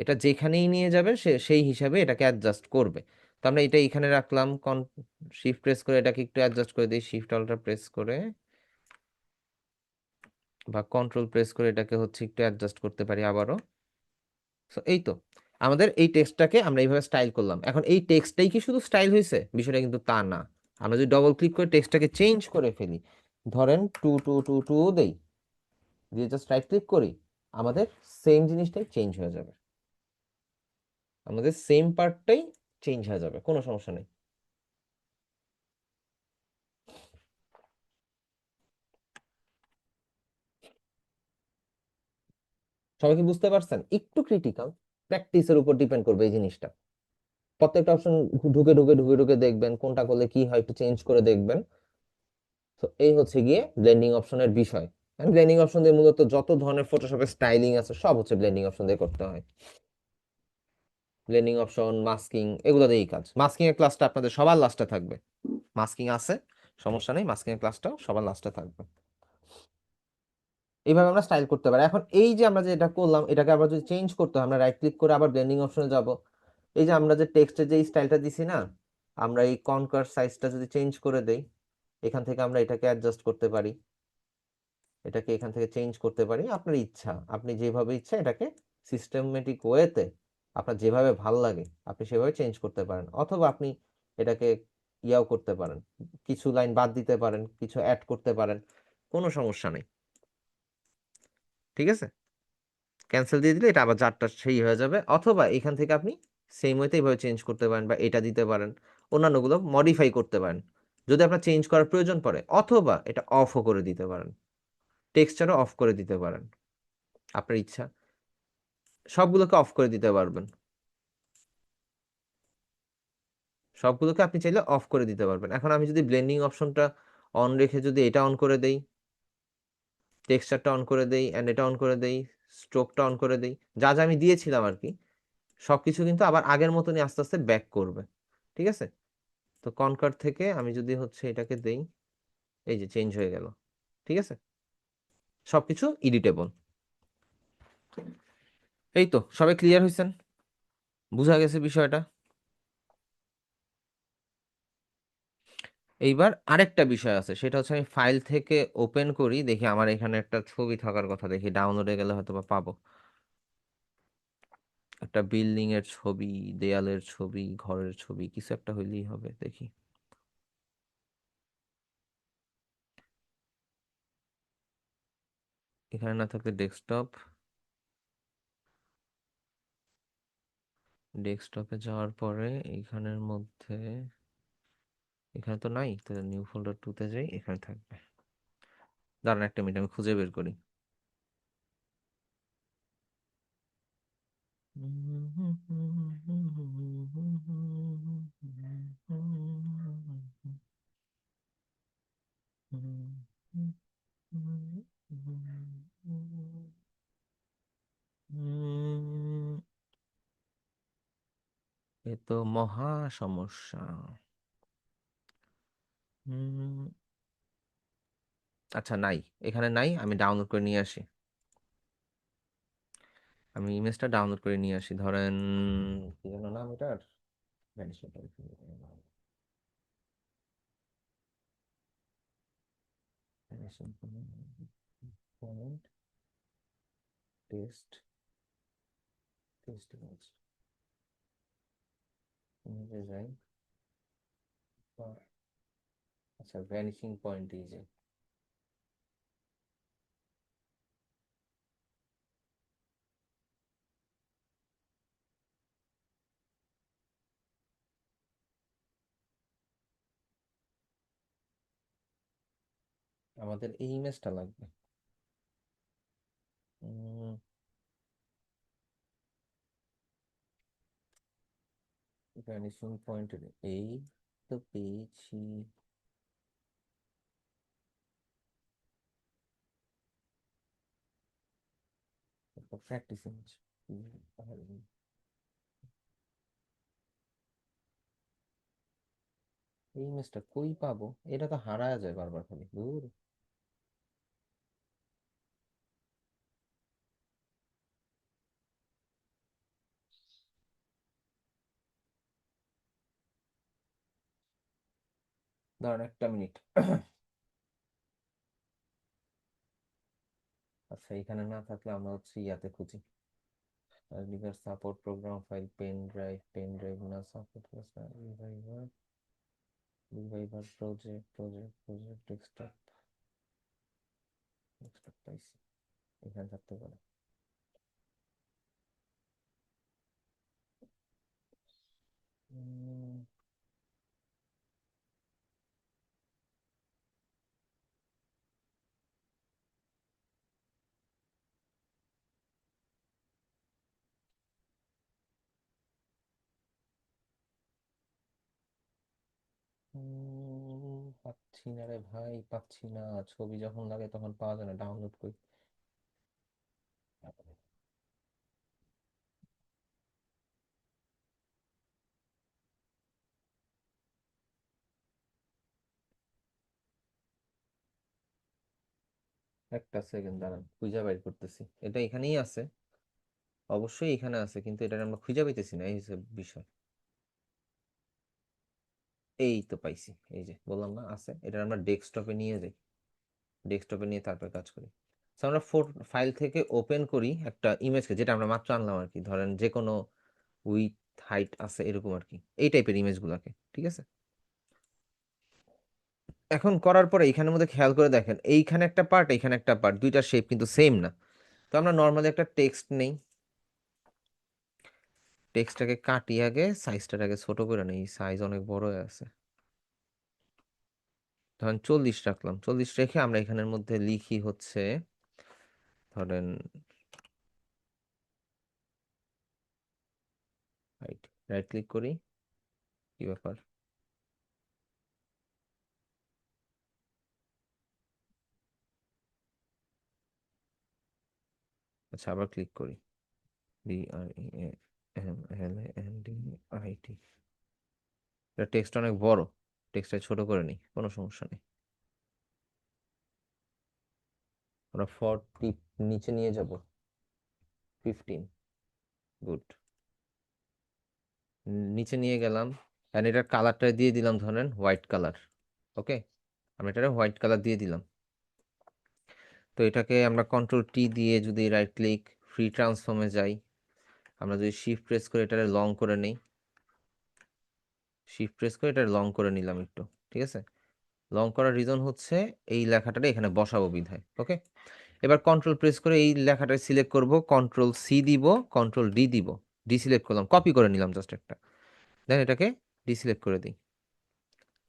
এটা যেখানেই নিয়ে যাবে সে সেই হিসাবে এটাকে অ্যাডজাস্ট করবে। তো আমরা এটা এখানে রাখলাম, শিফট প্রেস করে এটাকে একটু অ্যাডজাস্ট করে দিই, শিফট অল্টার প্রেস করে বা কন্ট্রোল প্রেস করে এটাকে হচ্ছে একটু অ্যাডজাস্ট করতে পারি আবারও। তো এই তো আমাদের এই টেক্সটটাকে আমরা এইভাবে স্টাইল করলাম। এখন এই টেক্সটটাই কি শুধু স্টাইল হয়েছে? বিষয়টা কিন্তু তা না। আমরা যদি ডবল ক্লিক করে টেক্সটটাকে চেঞ্জ করে ফেলি, ধরেন টু টু টু টু দেই, দিয়ে জাস্ট রাইট ক্লিক করি, আমাদের সেম জিনিসটাই চেঞ্জ হয়ে যাবে। আমাদের সেম পার্টটাই চেঞ্জ হয়ে যাবে, কোনো সমস্যা নেই। সবাই কি বুঝতে পারছেন? একটু ক্রিটিক্যাল, প্র্যাকটিসের উপর ডিপেন্ড করবে এই জিনিসটা। প্রত্যেকটা অপশন ঢুকে ঢুকে ঢুকে ঢুকে দেখবেন, কোনটা করলে কি হয় একটু চেঞ্জ করে দেখবেন। তো এই হচ্ছে গিয়ে ব্লেন্ডিং অপশনের বিষয়। ব্লেন্ডিং অপশন দিয়ে মূলত যত ধরনের ফটোশপের স্টাইলিং আছে সব হচ্ছে ব্লেন্ডিং অপশন দিয়ে করতে হয়। ব্লেন্ডিং অপশন, মাস্কিং, এগুলো দিয়েই কাজ। মাস্কিং এর ক্লাসটা আপনাদের সবার লাস্টে থাকবে। মাস্কিং আছে, সমস্যা নেই, মাস্কিং এর ক্লাসটাও সবার লাস্টে থাকবে। এইভাবে আমরা স্টাইল করতে পারি। এখন এই যে আমরা যে এটা করলাম, এটাকে আবার যদি চেঞ্জ করতে হয়, আমরা রাইট ক্লিক করে আবার ব্লেন্ডিং অপশনে যাব। এই যে আমরা যে টেক্সটের যে স্টাইলটা দিছি না, আমরা এই কনকার সাইজটা যদি চেঞ্জ করে দেই, এখান থেকে আমরা এটাকে অ্যাডজাস্ট করতে পারি, এটাকে এখান থেকে চেঞ্জ করতে পারি। আপনার ইচ্ছা, আপনি যেভাবে ইচ্ছা এটাকে সিস্টেমেটিক ওয়েতে আপনার যেভাবে ভাল লাগে আপনি সেভাবে চেঞ্জ করতে পারেন। অথবা আপনি এটাকে ইয়াও করতে পারেন, কিছু লাইন বাদ দিতে পারেন, কিছু অ্যাড করতে পারেন, কোনো সমস্যা নেই। ঠিক আছে, ক্যান্সেল দিয়ে দিলে এটা আবার যারটা সেই হয়ে যাবে। অথবা এখান থেকে আপনি সেম ওয়েতে এইভাবে চেঞ্জ করতে পারেন বা এটা দিতে পারেন, অন্যান্যগুলো মডিফাই করতে পারেন যদি আপনার চেঞ্জ করার প্রয়োজন পড়ে। অথবা এটা অফও করে দিতে পারেন, টেক্সচারও অফ করে দিতে পারেন, আপনার ইচ্ছা। সবগুলোকে অফ করে দিতে পারবেন, সবগুলোকে আপনি চাইলে অফ করে দিতে পারবেন। এখন আমি যদি ব্লেন্ডিং অপশনটা অন রেখে যদি এটা অন করে দেই, টেক্সচারটা অন করে দেই, এন্ড এটা অন করে দেই, স্ট্রোকটা অন করে দেই, যা যা আমি দিয়েছিলাম আর কি, সবকিছু কিন্তু আবার আগের মতনই আস্তে আস্তে ব্যাক করবে। ঠিক আছে, তো কনকার থেকে আমি যদি হচ্ছে এটাকে দেই, এই যে চেঞ্জ হয়ে গেল। ঠিক আছে, সবকিছু এডিটেবল। এই তো, সবাই ক্লিয়ার হয়েছেন? বুঝা গেছে বিষয়টা? এইবার আরেকটা বিষয় আছে, সেটা হচ্ছে আমি ফাইল থেকে ওপেন করি, দেখি আমার এখানে একটা ছবি থাকার কথা, দেখি ডাউনলোডে গেলে হয়তো বা পাবো। একটা বিল্ডিং এর ছবি, দেয়ালের ছবি, ঘরের ছবি, কিছু একটা হইলেই হবে, দেখি। এখানে না থাকলে ডেস্কটপ, ডেস্কটপে যাওয়ার পরে এইখানের মধ্যে, এখানে তো নাই, তাহলে নিউ ফোল্ডার 2 তে যাই, এখানে থাকবে। দাঁড়ান একটা মিনিট, আমি খুঁজে বের করি। এ তো মহা সমস্যা। হুম, আচ্ছা নাই, এখানে নাই, আমি ডাউনলোড করে নিয়ে আসি। আমি ইমেজটা ডাউনলোড করে নিয়ে আসি। ধরেন কি যেন নাম এটার, ভ্যানিশন পয়েন্ট, টেস্ট, টেস্ট ইমেজ, ইমেজে যাই, আচ্ছা ভ্যানিশিং পয়েন্ট, এই যে আমাদের এই ইমেজটা লাগবে। ভ্যানিশিং পয়েন্টের এই তো পেয়েছি। প্র্যাকটিস ইমেজ, এই ইমেজটা কই পাবো? এটা তো হারায় যায় বারবার খালি দূর। দাঁড়ান একটা মিনিট। আচ্ছা এখানে না থাকলে আমরা হচ্ছে ইয়াতে খুঁজি। Liver support program file pen drive না support reviver reviver project desktop পাইছি, এখানে থাকতে পারে। উম, পাচ্ছি না রে ভাই, পাচ্ছি না। ছবি যখন লাগে তখন পাওয়া যায় না, ডাউনলোড করি। একটা সেকেন্ড দাঁড়ান, খুঁজে বাইর করতেছি। এটা এখানেই আছে, অবশ্যই এখানে আছে, কিন্তু এটা আমরা খুঁজে পাইতেছি না, এই হচ্ছে বিষয়। এই তো পাইছি, এই যে বললাম না আছে। এটা আমরা ডেস্কটপে নিয়ে যাই, ডেস্কটপে নিয়ে তারপর কাজ করি। So, আমরা ফাইল থেকে ওপেন করি একটা ইমেজকে, যেটা আমরা মাত্র আনলাম আর কি, ধরেন যে কোনো উইথ হাইট আছে এরকম আর কি, এই টাইপের ইমেজগুলোকে, ঠিক আছে। এখন করার পরে এইখানের মধ্যে খেয়াল করে দেখেন, এইখানে একটা পার্ট, এইখানে একটা পার্ট, দুইটা শেপ কিন্তু সেম না। তো আমরা নর্মালি একটা টেক্সট নেই, টেক্সটটাকে কাটি আগে, সাইজটাকে আগে ছোট করে নেই, সাইজ অনেক বড় হয়ে আছে। ধরেন 40 রাখলাম, 40 রেখে আমরা এখানের মধ্যে লিখি হচ্ছে, ধরেন রাইট, রাইট ক্লিক করি, কি ব্যাপার, আচ্ছা আবার ক্লিক করি, BREAMLANDIT। এটা টেক্সট অনেক বড়, টেক্সটটা ছোট করে নিই, কোনো সমস্যা নেই। আমরা 40 নিচে নিয়ে যাব, 15, গুড। নিচে নিয়ে গেলাম, এন্ড এটার কালারটা দিয়ে দিলাম ধরেন হোয়াইট কালার। ওকে, আমরা এটা হোয়াইট কালার দিয়ে দিলাম। তো এটাকে আমরা কন্ট্রোল টি দিয়ে যদি রাইট ক্লিক ফ্রি ট্রান্সফর্মে যাই, আমরা যদি শিফট প্রেস করে এটা লং করে নেই, শিফট প্রেস করে এটা লং করে নিলাম একটু, ঠিক আছে। লং করার রিজন হচ্ছে এই লেখাটা এখানে বসাবো বিধায়। ওকে, এবার কন্ট্রোল প্রেস করে এই লেখাটা সিলেক্ট করব, কন্ট্রোল সি দিব, কন্ট্রোল ডি দিব, ডিসিলেক্ট করলাম, কপি করে নিলাম জাস্ট একটা, দেন এটাকে ডিসিলেক্ট করে দিই,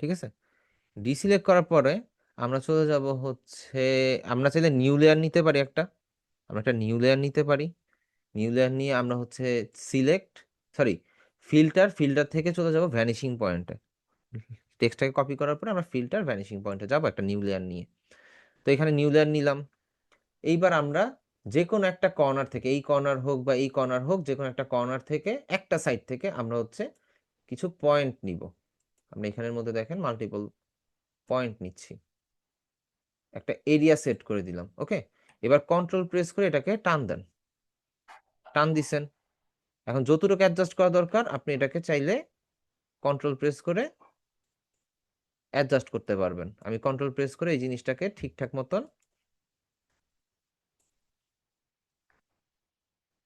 ঠিক আছে। ডিসিলেক্ট করার পরে আমরা চলে যাব হচ্ছে, আমরা চাইলে নিউ লেয়ার নিতে পারি একটা, আমরা একটা নিউ লেয়ার নিতে পারি। নিউ লেয়ার নিয়ে আমরা হচ্ছে সিলেক্ট, সরি, ফিল্টার থেকে চলে যাব ভ্যানিশিং পয়েন্টে। টেক্সটটাকে কপি করার পরে আমরা ফিল্টার ভ্যানিশিং পয়েন্টে যাব একটা নিউ লেয়ার নিয়ে। তো এখানে নিউ লেয়ার নিলাম। এইবার আমরা যে কোনো একটা কর্নার থেকে, এই কর্নার হোক বা এই কর্নার হোক, যে কোনো একটা কর্নার থেকে, একটা সাইড থেকে আমরা হচ্ছে কিছু পয়েন্ট নিব। আমরা এখানের মধ্যে দেখেন মাল্টিপল পয়েন্ট নিচ্ছি, একটা এরিয়া সেট করে দিলাম। ওকে, এবার কন্ট্রোল প্রেস করে এটাকে টান দেন, টান দিছেন। এখন যতটুকু অ্যাডজাস্ট করা দরকার আপনি এটাকে চাইলে কন্ট্রোল প্রেস করে অ্যাডজাস্ট করতে পারবেন। আমি কন্ট্রোল প্রেস করে এই জিনিসটাকে ঠিকঠাক মতন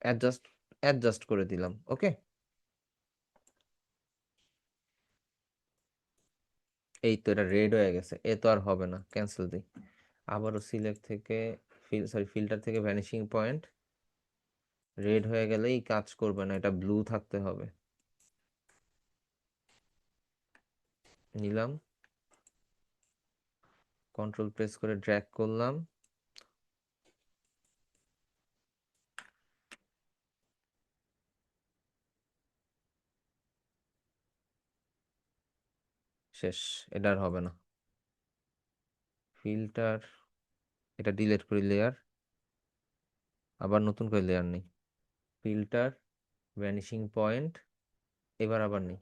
অ্যাডজাস্ট অ্যাডজাস্ট করে দিলাম। ওকে, এই তো এটা রেড হয়ে গেছে, এ তো আর হবে না, ক্যান্সেল দিই। আবারও সিলেক্ট থেকে ফিল্টার থেকে ভ্যানিশিং পয়েন্ট, রেড হয়ে গেলেই কাজ করবে না, এটা ব্লু থাকতে হবে। নিলাম, কন্ট্রোল প্রেস করে ড্র্যাগ করলাম, শেষ, এটা আর হবে না। ফিল্টার, এটা ডিলিট করি, লেয়ার, আবার নতুন করে লেয়ার নেই, ফিল্টার ভ্যানিশিং পয়েন্ট, এবার আবার নেই।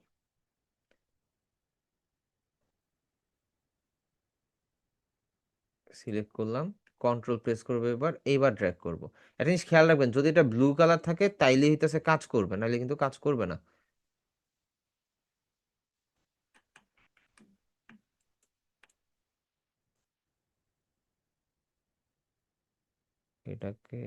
সিলেক্ট করলাম, কন্ট্রোল প্রেস করবো, এইবার ড্র্যাগ করব। একটা জিনিস খেয়াল রাখবেন, যদি এটা ব্লু কালার থাকে তাইলে হইতেছে কাজ করবে, নাহলে কিন্তু কাজ করবে না। এটাকে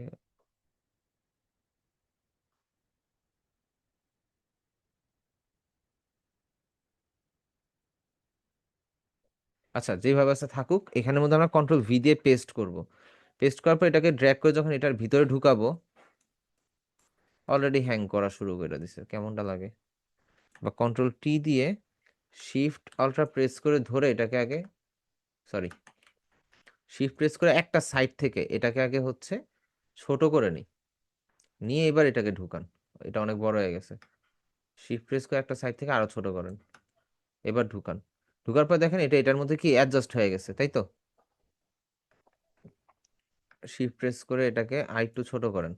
আচ্ছা যেভাবে আছে থাকুক, এখানের মধ্যে আমরা কন্ট্রোল ভি দিয়ে পেস্ট করব। পেস্ট করার পর এটাকে ড্র্যাগ করে যখন এটার ভিতরে ঢুকাবো, অলরেডি হ্যাং করা শুরু করে দিছে, কেমনটা লাগে? বা কন্ট্রোল টি দিয়ে শিফট আলট্রা প্রেস করে ধরে এটাকে আগে, সরি, শিফট প্রেস করে একটা সাইড থেকে এটাকে আগে হচ্ছে ছোট করে নিই, নিয়ে এবার এটাকে ঢুকান। এটা অনেক বড় হয়ে গেছে। শিফট প্রেস করে একটা সাইড থেকে আরো ছোট করেন, এবার ঢুকান। ঢুকার পর দেখেন এটা এটার মধ্যে কি অ্যাডজাস্ট হয়ে গেছে, তাই তো? শিফট প্রেস করে এটাকে আরেকটু ছোট করেন।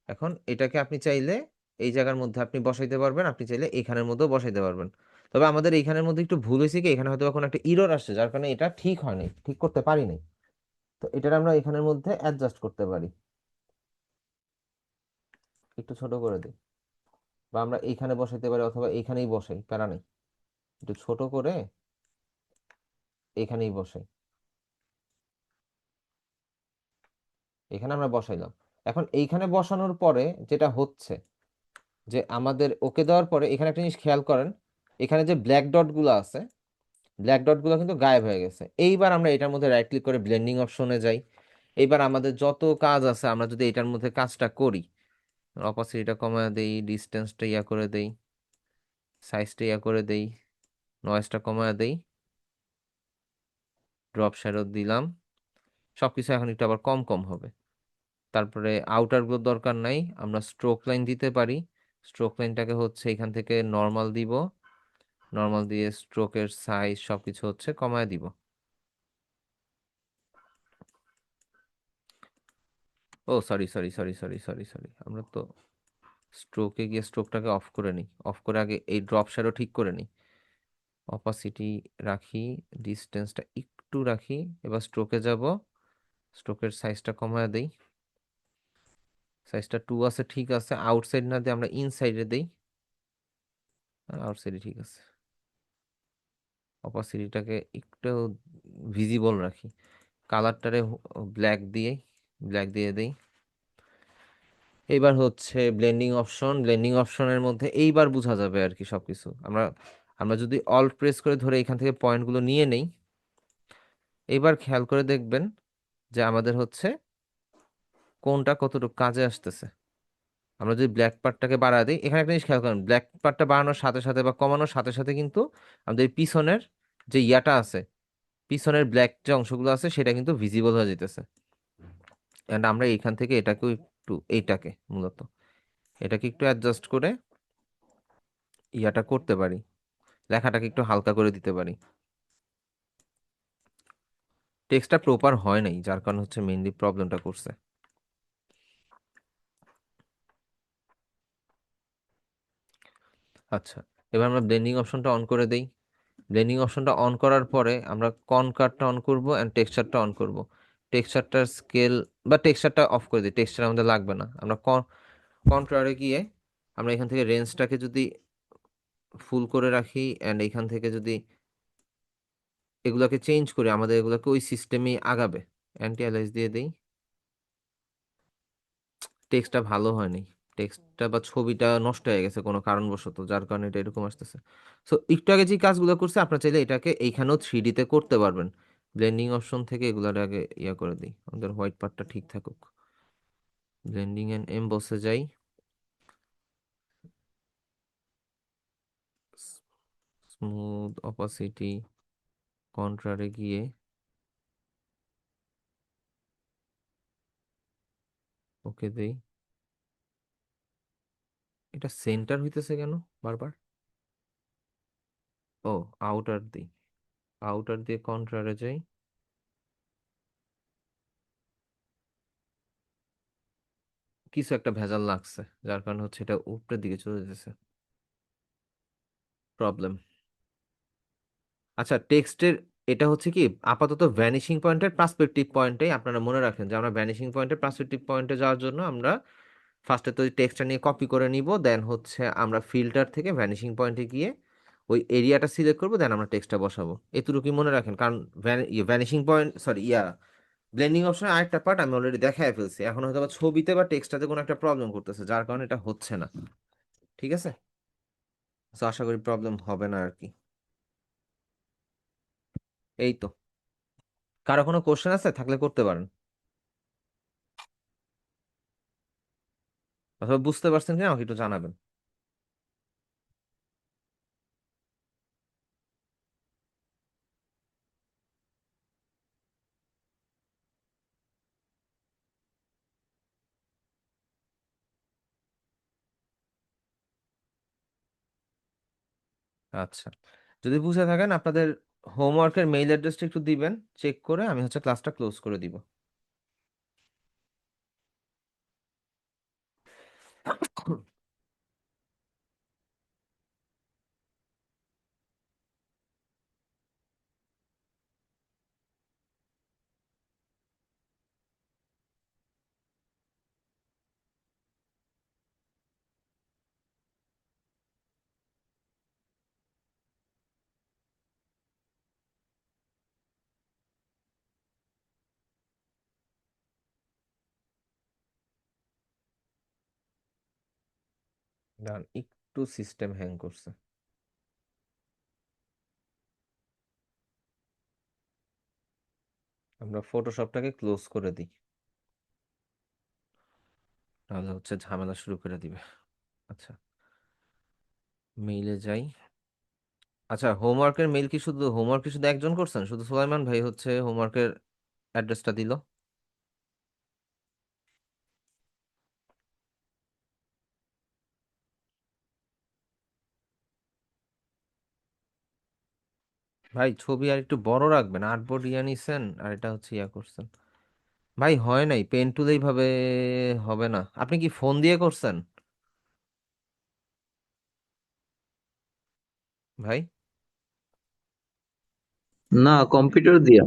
এখন এটাকে আপনি চাইলে এই জায়গার মধ্যে আপনি বসাইতে পারবেন, আপনি চাইলে এখানের মধ্যেও বসাইতে পারবেন। তবে আমাদের এইখানের মধ্যে একটু ভুল হয়েছে কি, এখানে হয়তো কোনো একটা ইরর আসছে, যার কারণে এটা ঠিক হয় নাই, ঠিক করতে পারি নাই। তো এটার আমরা এখানের মধ্যে অ্যাডজাস্ট করতে পারি, একটু ছোট করে দিই, বা আমরা এইখানে বসাইতে পারি অথবা এইখানেই বসাই, প্যারা নেই। একটু ছোট করে এখানেই বসাই, এখানে আমরা বসাইলাম। এখন এইখানে বসানোর পরে যেটা হচ্ছে যে আমাদের ওকে দেওয়ার পরে এখানে একটা জিনিস খেয়াল করেন, এখানে যে ব্ল্যাক ডট গুলো আছে, ব্ল্যাক ডট গুলো কিন্তু গায়েব হয়ে গেছে। এইবার আমরা এটার মধ্যে রাইট ক্লিক করে ব্লেন্ডিং অপশনে যাই। এইবার আমাদের যত কাজ আছে আমরা যদি এটার মধ্যে কাজটা করি, অপাসিটিটা কমায় দেই, ডিস্টেন্সটা ইয়া করে দেই, সাইজটা ইয়া করে দেই, নয়েজটা কমায় দেই, ড্রপ শ্যাডো দিলাম, সবকিছু এখন একটু আবার কম কম হবে। তারপরে আউটার গুলোর দরকার নাই, আমরা স্ট্রোক লাইন দিতে পারি। স্ট্রোক লাইনটাকে হচ্ছে এখান থেকে নর্মাল দিব, নর্মাল দিয়ে স্ট্রোকের সাইজ সবকিছু হচ্ছে কমায় দিব। Oh sorry sorry sorry sorry sorry sorry, আমরা তো স্ট্রোকে গিয়ে স্ট্রোকটাকে অফ করে নিই, অফ করে আগে এই ড্রপ শ্যাডো ঠিক করে নিই। অপাসিটি রাখি, ডিস্টেন্সটা একটু রাখি, এবার স্ট্রোকে যাব, স্ট্রোকের সাইজটা কমায় দেই, সাইজটা 2 আছে, ঠিক আছে। আউটসাইড না দিয়ে আমরা ইনসাইডে দেই, আউটসাইডে ঠিক আছে। অপাসিটিটাকে একটু ভিজিবল রাখি, কালারটারে ব্ল্যাক দিয়ে, ব্ল্যাক দিয়ে দেই। এইবার হচ্ছে ব্লেন্ডিং অপশন, ব্লেন্ডিং অপশনের মধ্যে এইবার বোঝা যাবে আর কি সবকিছু। আমরা আমরা যদি অল্ট প্রেস করে ধরে এখান থেকে পয়েন্টগুলো নিয়ে নেই, এইবার খেয়াল করে দেখবেন যে আমাদের হচ্ছে কোনটা কতটুকু কাজে আসতেছে। আমরা যদি ব্ল্যাক পার্টটাকে বাড়ায় দিই, এখানে একটা জিনিস খেয়াল করেন, ব্ল্যাক পার্টটা বাড়ানোর সাথে সাথে বা কমানোর সাথে সাথে কিন্তু আমাদের পিছনের যে ইয়াটা আছে, পিছনের ব্ল্যাক যে অংশগুলো আছে সেটা কিন্তু ভিজিবল হয়ে যেতেছে। এন্ড আমরা এইখান থেকে এটাকেও একটু, এইটাকে মূলত এটাকে একটু অ্যাডজাস্ট করে ইয়াটা করতে পারি, লেখাটাকে একটু হালকা করে দিতে পারি। টেক্সটটা প্রপার হয় নাই, যার কারণে হচ্ছে মেইনলি প্রবলেমটা করছে। আচ্ছা, এবার আমরা ব্লেন্ডিং অপশনটা অন করে দেই। ব্লেন্ডিং অপশনটা অন করার পরে আমরা কনকার্টটা অন করব এন্ড টেক্সচারটা অন করব। টেক্সচারটার স্কেল বা টেক্সচারটা অফ করে দিই, টেক্সচার আমাদের লাগবে না। আমরা কন্ট্রারে গিয়ে আমরা এখান থেকে রেঞ্জটাকে যদি ফুল করে রাখি এন্ড এখান থেকে যদি এগুলাকে চেঞ্জ করি, আমাদের এগুলাকে ওই সিস্টেমেই আগাবে। অ্যান্টি অ্যালাইজ দিয়ে দেই। টেক্সটটা ভালো হয়নি, টেক্সটটা বা ছবিটা নষ্ট হয়ে গেছে কোনো কারণবশত, যার কারণে এটা এরকম আসতেছে। সো একটু আগে যে কাজগুলো করছে আপনার চাইলে এটাকে এইখানেও 3D তে করতে পারবেন। ব্লেন্ডিং অপশন থেকে এগুলার আগে ইয়া করে দিই, আমাদের হোয়াইট পার্টটা ঠিক থাকুক। ব্লেন্ডিং এন্ড এমবসে যাই, স্মুথ, অপাসিটি, কন্ট্রারে গিয়ে ওকে দেই। এটা সেন্টার হইতেছে কেন বারবার? ও, আউটার দিই, আউটার দিয়ে কন্ট্রারে যাই। কিছু একটা ভেজাল লাগছে, যার কারণে হচ্ছে এটা উপরের দিকে চলে যেতেছে, প্রবলেম। আচ্ছা, টেক্সটের এটা হচ্ছে কি, আপাতত ভ্যানিশিং পয়েন্টের পার্সপেক্টিভ পয়েন্টেই আপনারা মনে রাখেন যে আমরা ভ্যানিশিং পয়েন্টের পার্সপেক্টিভ পয়েন্টে যাওয়ার জন্য আমরা ফার্স্টে তো টেক্সটটা নিয়ে কপি করে নিব, দেন হচ্ছে আমরা ফিল্টার থেকে ভ্যানিশিং পয়েন্টে গিয়ে ওই এরিয়াটা সিলেক্ট করবো, দেন আমরা টেক্সটটা বসাবো। এতটুকুই মনে রাখেন, কারণ ভ্যানিশিং পয়েন্ট সরি ব্লেন্ডিং অপশনে আরেকটা পার্ট আমি অলরেডি দেখায় ফেলছি, এখন হয়তো বা ছবিতে বা টেক্সটাতে কোনো একটা প্রবলেম করতেছে, যার কারণে এটা হচ্ছে না। ঠিক আছে, তো আশা করি প্রবলেম হবে না আর কি। এই তো, কারো কোনো কোশ্চেন আছে থাকলে করতে পারেন, অথবা বুঝতে পারছেন কিনা আমাকে একটু জানাবেন। আচ্ছা, যদি বুঝে থাকেন আপনাদের হোমওয়ার্কের মেইল অ্যাড্রেসটা একটু দিবেন, চেক করে আমি হচ্ছে ক্লাসটা ক্লোজ করে দিব। দাঁড়ান, একটু সিস্টেম হ্যাং করছে, আমরা ফটোশপটাকে ক্লোজ করে দিই, তাহলে হচ্ছে ঝামেলা শুরু করে দিবে। আচ্ছা, মেইলে যাই। আচ্ছা, হোমওয়ার্ক কি শুধু একজন করছেন? শুধু সুলাইমান ভাই হচ্ছে হোমওয়ার্কের অ্যাড্রেসটা দিল? ভাই ছবি আর একটু বড় রাখবেন, আর্টবোর্ড ইয়া নিছেন আর এটা হচ্ছে ইয়া করছেন। ভাই হয় নাই, পেন টুল এইভাবে হবে না। আপনি কি ফোন দিয়ে করছেন ভাই? না, কম্পিউটার দিয়া।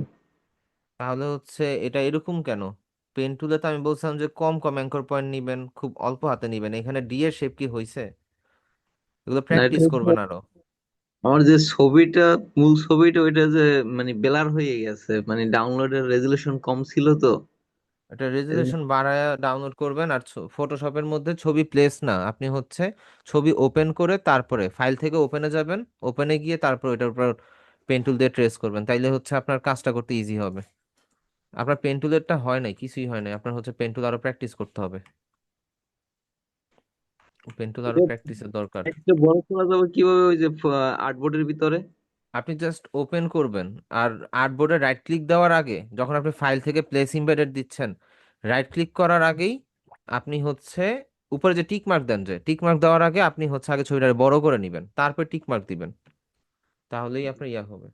তাহলে হচ্ছে এটা এরকম কেন? পেন টুলে তো আমি বলছিলাম যে কম কম অ্যাঙ্কর পয়েন্ট নিবেন, খুব অল্প হাতে নিবেন, এখানে ডি এর শেপ কি হয়েছে? এগুলো না, এটা প্র্যাকটিস হচ্ছে করবেন আরো। আমার যে ছবিটা, মূল ছবিটা ওইটা যে মানে ব্লার হয়ে গেছে, মানে ডাউনলোডের রেজুলেশন কম ছিল তো। এটা এজন্য- রেজুলেশন বাড়ায় ডাউনলোড করবেন। আর ফটোশপের মধ্যে ছবি প্লেস না, আপনি হচ্ছে ছবি ওপেন করে তারপরে ফাইল থেকে ওপেনে যাবেন, ওপেনে গিয়ে তারপর এটার উপর পেন টুল দিয়ে ট্রেস করবেন, তাইলে হচ্ছে আপনার কাজটা করতে ইজি হবে। আপনার পেন টুলেরটা হয় নাই, কিছুই হয় নাই, আপনার হচ্ছে পেন টুল আরো প্র্যাকটিস করতে হবে, পেন টুল আরো এটা প্র্যাকটিসের দরকার। একটা বড় করা যাবে কিভাবে ওই যে আর্টবোর্ডের ভিতরে? আপনি জাস্ট ওপেন করবেন, আর আর্টবোর্ডে রাইট ক্লিক দেওয়ার আগে, যখন আপনি ফাইল থেকে প্লেস ইমবেডেড দিচ্ছেন, রাইট ক্লিক করার আগেই আপনি হচ্ছে উপরে যে টিক মার্ক দেন, যে টিক মার্ক দেওয়ার আগে আপনি হচ্ছে আগে ছবিটা বড় করে নেবেন, তারপর টিক মার্ক দিবেন, তাহলেই আপনার ইয়া হবে,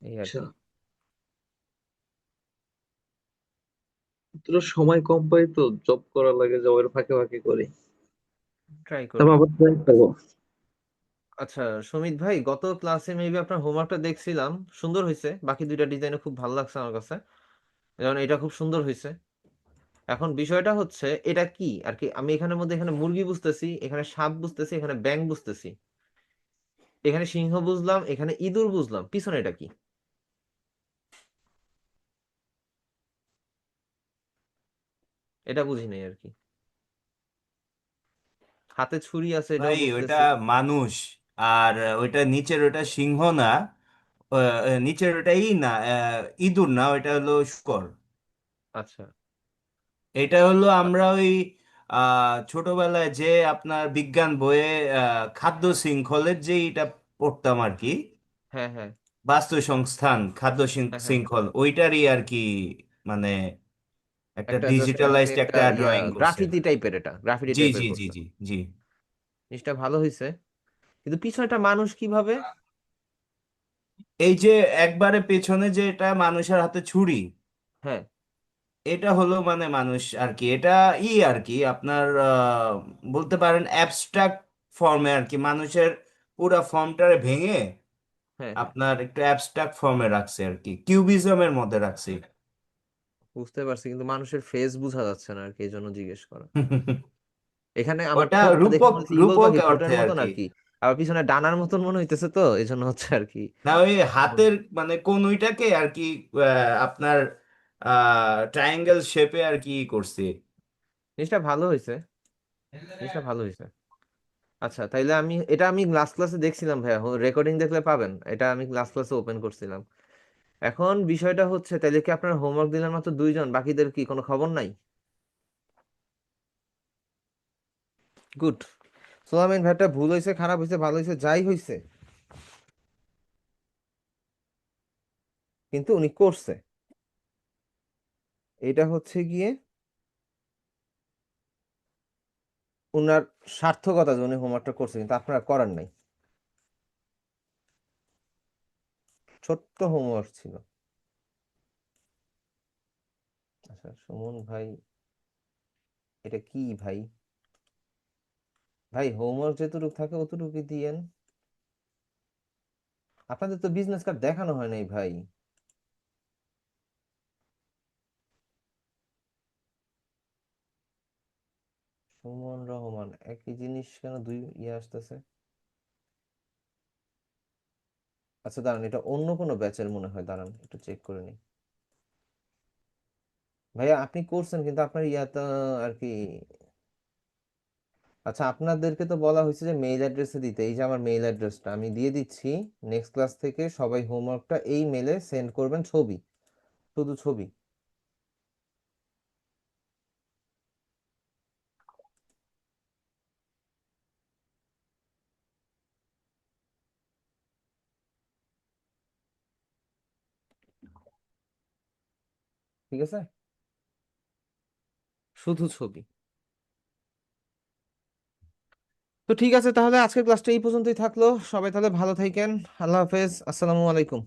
এই আর আচ্ছা, কি। তোর সময় কম পাই তো, জব করা লাগে, জবের ফাঁকে ফাঁকে করি। ট্রাই তারপর করেন। আবার try করবো। আচ্ছা সুমিত ভাই, গত ক্লাসে মেবি আপনার হোমওয়ার্কটা দেখছিলাম, সুন্দর হয়েছে, বাকি দুইটা ডিজাইনও খুব ভালো লাগছে আমার কাছে, যেমন এটা খুব সুন্দর হয়েছে। এখন বিষয়টা হচ্ছে এটা কি আর কি, আমি এখানের মধ্যে এখানে মুরগি বুঝতেছি, এখানে সাপ বুঝতেছি, এখানে ব্যাঙ বুঝতেছি, এখানে সিংহ বুঝলাম, এখানে ইঁদুর বুঝলাম, পিছনে এটা কি? এটা বুঝি নাই আর কি। হাতে ছুরি আছে এটাও ভাই ওইটা বুঝতেছি। মানুষ। আর ওইটা নিচের ওটা সিংহ না। নিচের ওটাই না, ইঁদুর না, ওইটা হলো শুকর। আচ্ছা। এটা হলো আ- আমরা ওই ছোটবেলায় যে আপনার বিজ্ঞান বইয়ে খাদ্য শৃঙ্খলের যে এটা পড়তাম আর কি। হ্যাঁ হ্যাঁ বাস্তু সংস্থান খাদ্য হ্যাঁ হ্যাঁ হ্যাঁ। শৃঙ্খল ওইটারই আর কি, মানে একটা একটা জাস্ট আর কি ডিজিটালাইজড একটা একটা ইয়া ড্রয়িং করছে। গ্রাফিতি টাইপের, এটা গ্রাফিতি জি টাইপের জি জি করছে। জি জি। জিনিসটা ভালো হয়েছে, কিন্তু পিছনেটা মানুষ কিভাবে? এই যে একবারে পেছনে যে এটা মানুষের হাতে ছুরি, হ্যাঁ। এটা হলো মানে মানুষ আর কি। এটা আর কি আপনার বলতে পারেন অ্যাবস্ট্রাক্ট ফর্মে আর কি, মানুষের পুরা ফর্মটারে ভেঙে হ্যাঁ, আপনার একটু অ্যাবস্ট্রাক্ট ফর্মে রাখছি আর কি, কিউবিজমের মধ্যে রাখছি। বুঝতে পারছি, কিন্তু মানুষের ফেস বোঝা যাচ্ছে না আর কি, এই জন্য জিজ্ঞেস করা। এখানে আমার ওটা ঠোঁটটা দেখে রূপক মনে হচ্ছে ঈগল রূপক পাখি অর্থে ঠোঁটের আর মতন কি। আর কি, আবার পিছনে ডানার মতন মনে হইতেছে, তো এই জন্য হচ্ছে আর কি। না, ওই হাতের মানে কোন ওইটাকে আর কি আপনার ট্রায়াঙ্গেল শেপে আর কি করছি। জিনিসটা ভালো হয়েছে, জিনিসটা ভালো হয়েছে। আচ্ছা, তাইলে আমি লাস্ট ক্লাসে দেখছিলাম ভাইয়া, রেকর্ডিং দেখলে পাবেন, এটা আমি লাস্ট ক্লাসে ওপেন করছিলাম। এখন বিষয়টা হচ্ছে, তাইলে কি আপনার হোমওয়ার্ক দিলেন মাত্র 2 জন, বাকিদের কি কোনো খবর নাই? গুড। সোলামিন ভাইটা ভুল হয়েছে, খারাপ হয়েছে, ভালো হয়েছে, যাই হয়েছে, কিন্তু উনি করছে। এটা হচ্ছে গিয়ে উনার সার্থকতা যে উনি হোমওয়ার্কটা করছে, কিন্তু আপনারা করার নাই। ছোট্ট হোমওয়ার্ক ছিল। আচ্ছা সুমন ভাই, এটা কি ভাই? ভাই হোমওয়ার্ক যেটুকু থাকে অতটুকু দিয়েন। আপনাদের তো বিজনেস কার্ড দেখানো হয় নাই ভাই। সুমন রহমান, একই জিনিস কেন দুই আসতেছে? আচ্ছা দাঁড়ান, এটা অন্য কোনো ব্যাচের মনে হয়, দাঁড়ান একটু চেক করে নিই। ভাইয়া আপনি করছেন, কিন্তু আপনার ইয়াটা আর কি। আচ্ছা, আপনাদেরকে তো বলা হয়েছে যে মেইল অ্যাড্রেসে দিতে, এই যে আমার মেইল অ্যাড্রেসটা আমি দিয়ে দিচ্ছি। নেক্সট ক্লাস থেকে সবাই হোমওয়ার্কটা এই মেলে সেন্ড করবেন, ছবি, শুধু ছবি। ঠিক আছে, শুধু ছবি। তো ঠিক আছে, তাহলে আজকের ক্লাসটা এই পর্যন্তই থাকলো। সবাই তাহলে ভালো থাকেন। আল্লাহ হাফেজ, আসসালামু আলাইকুম।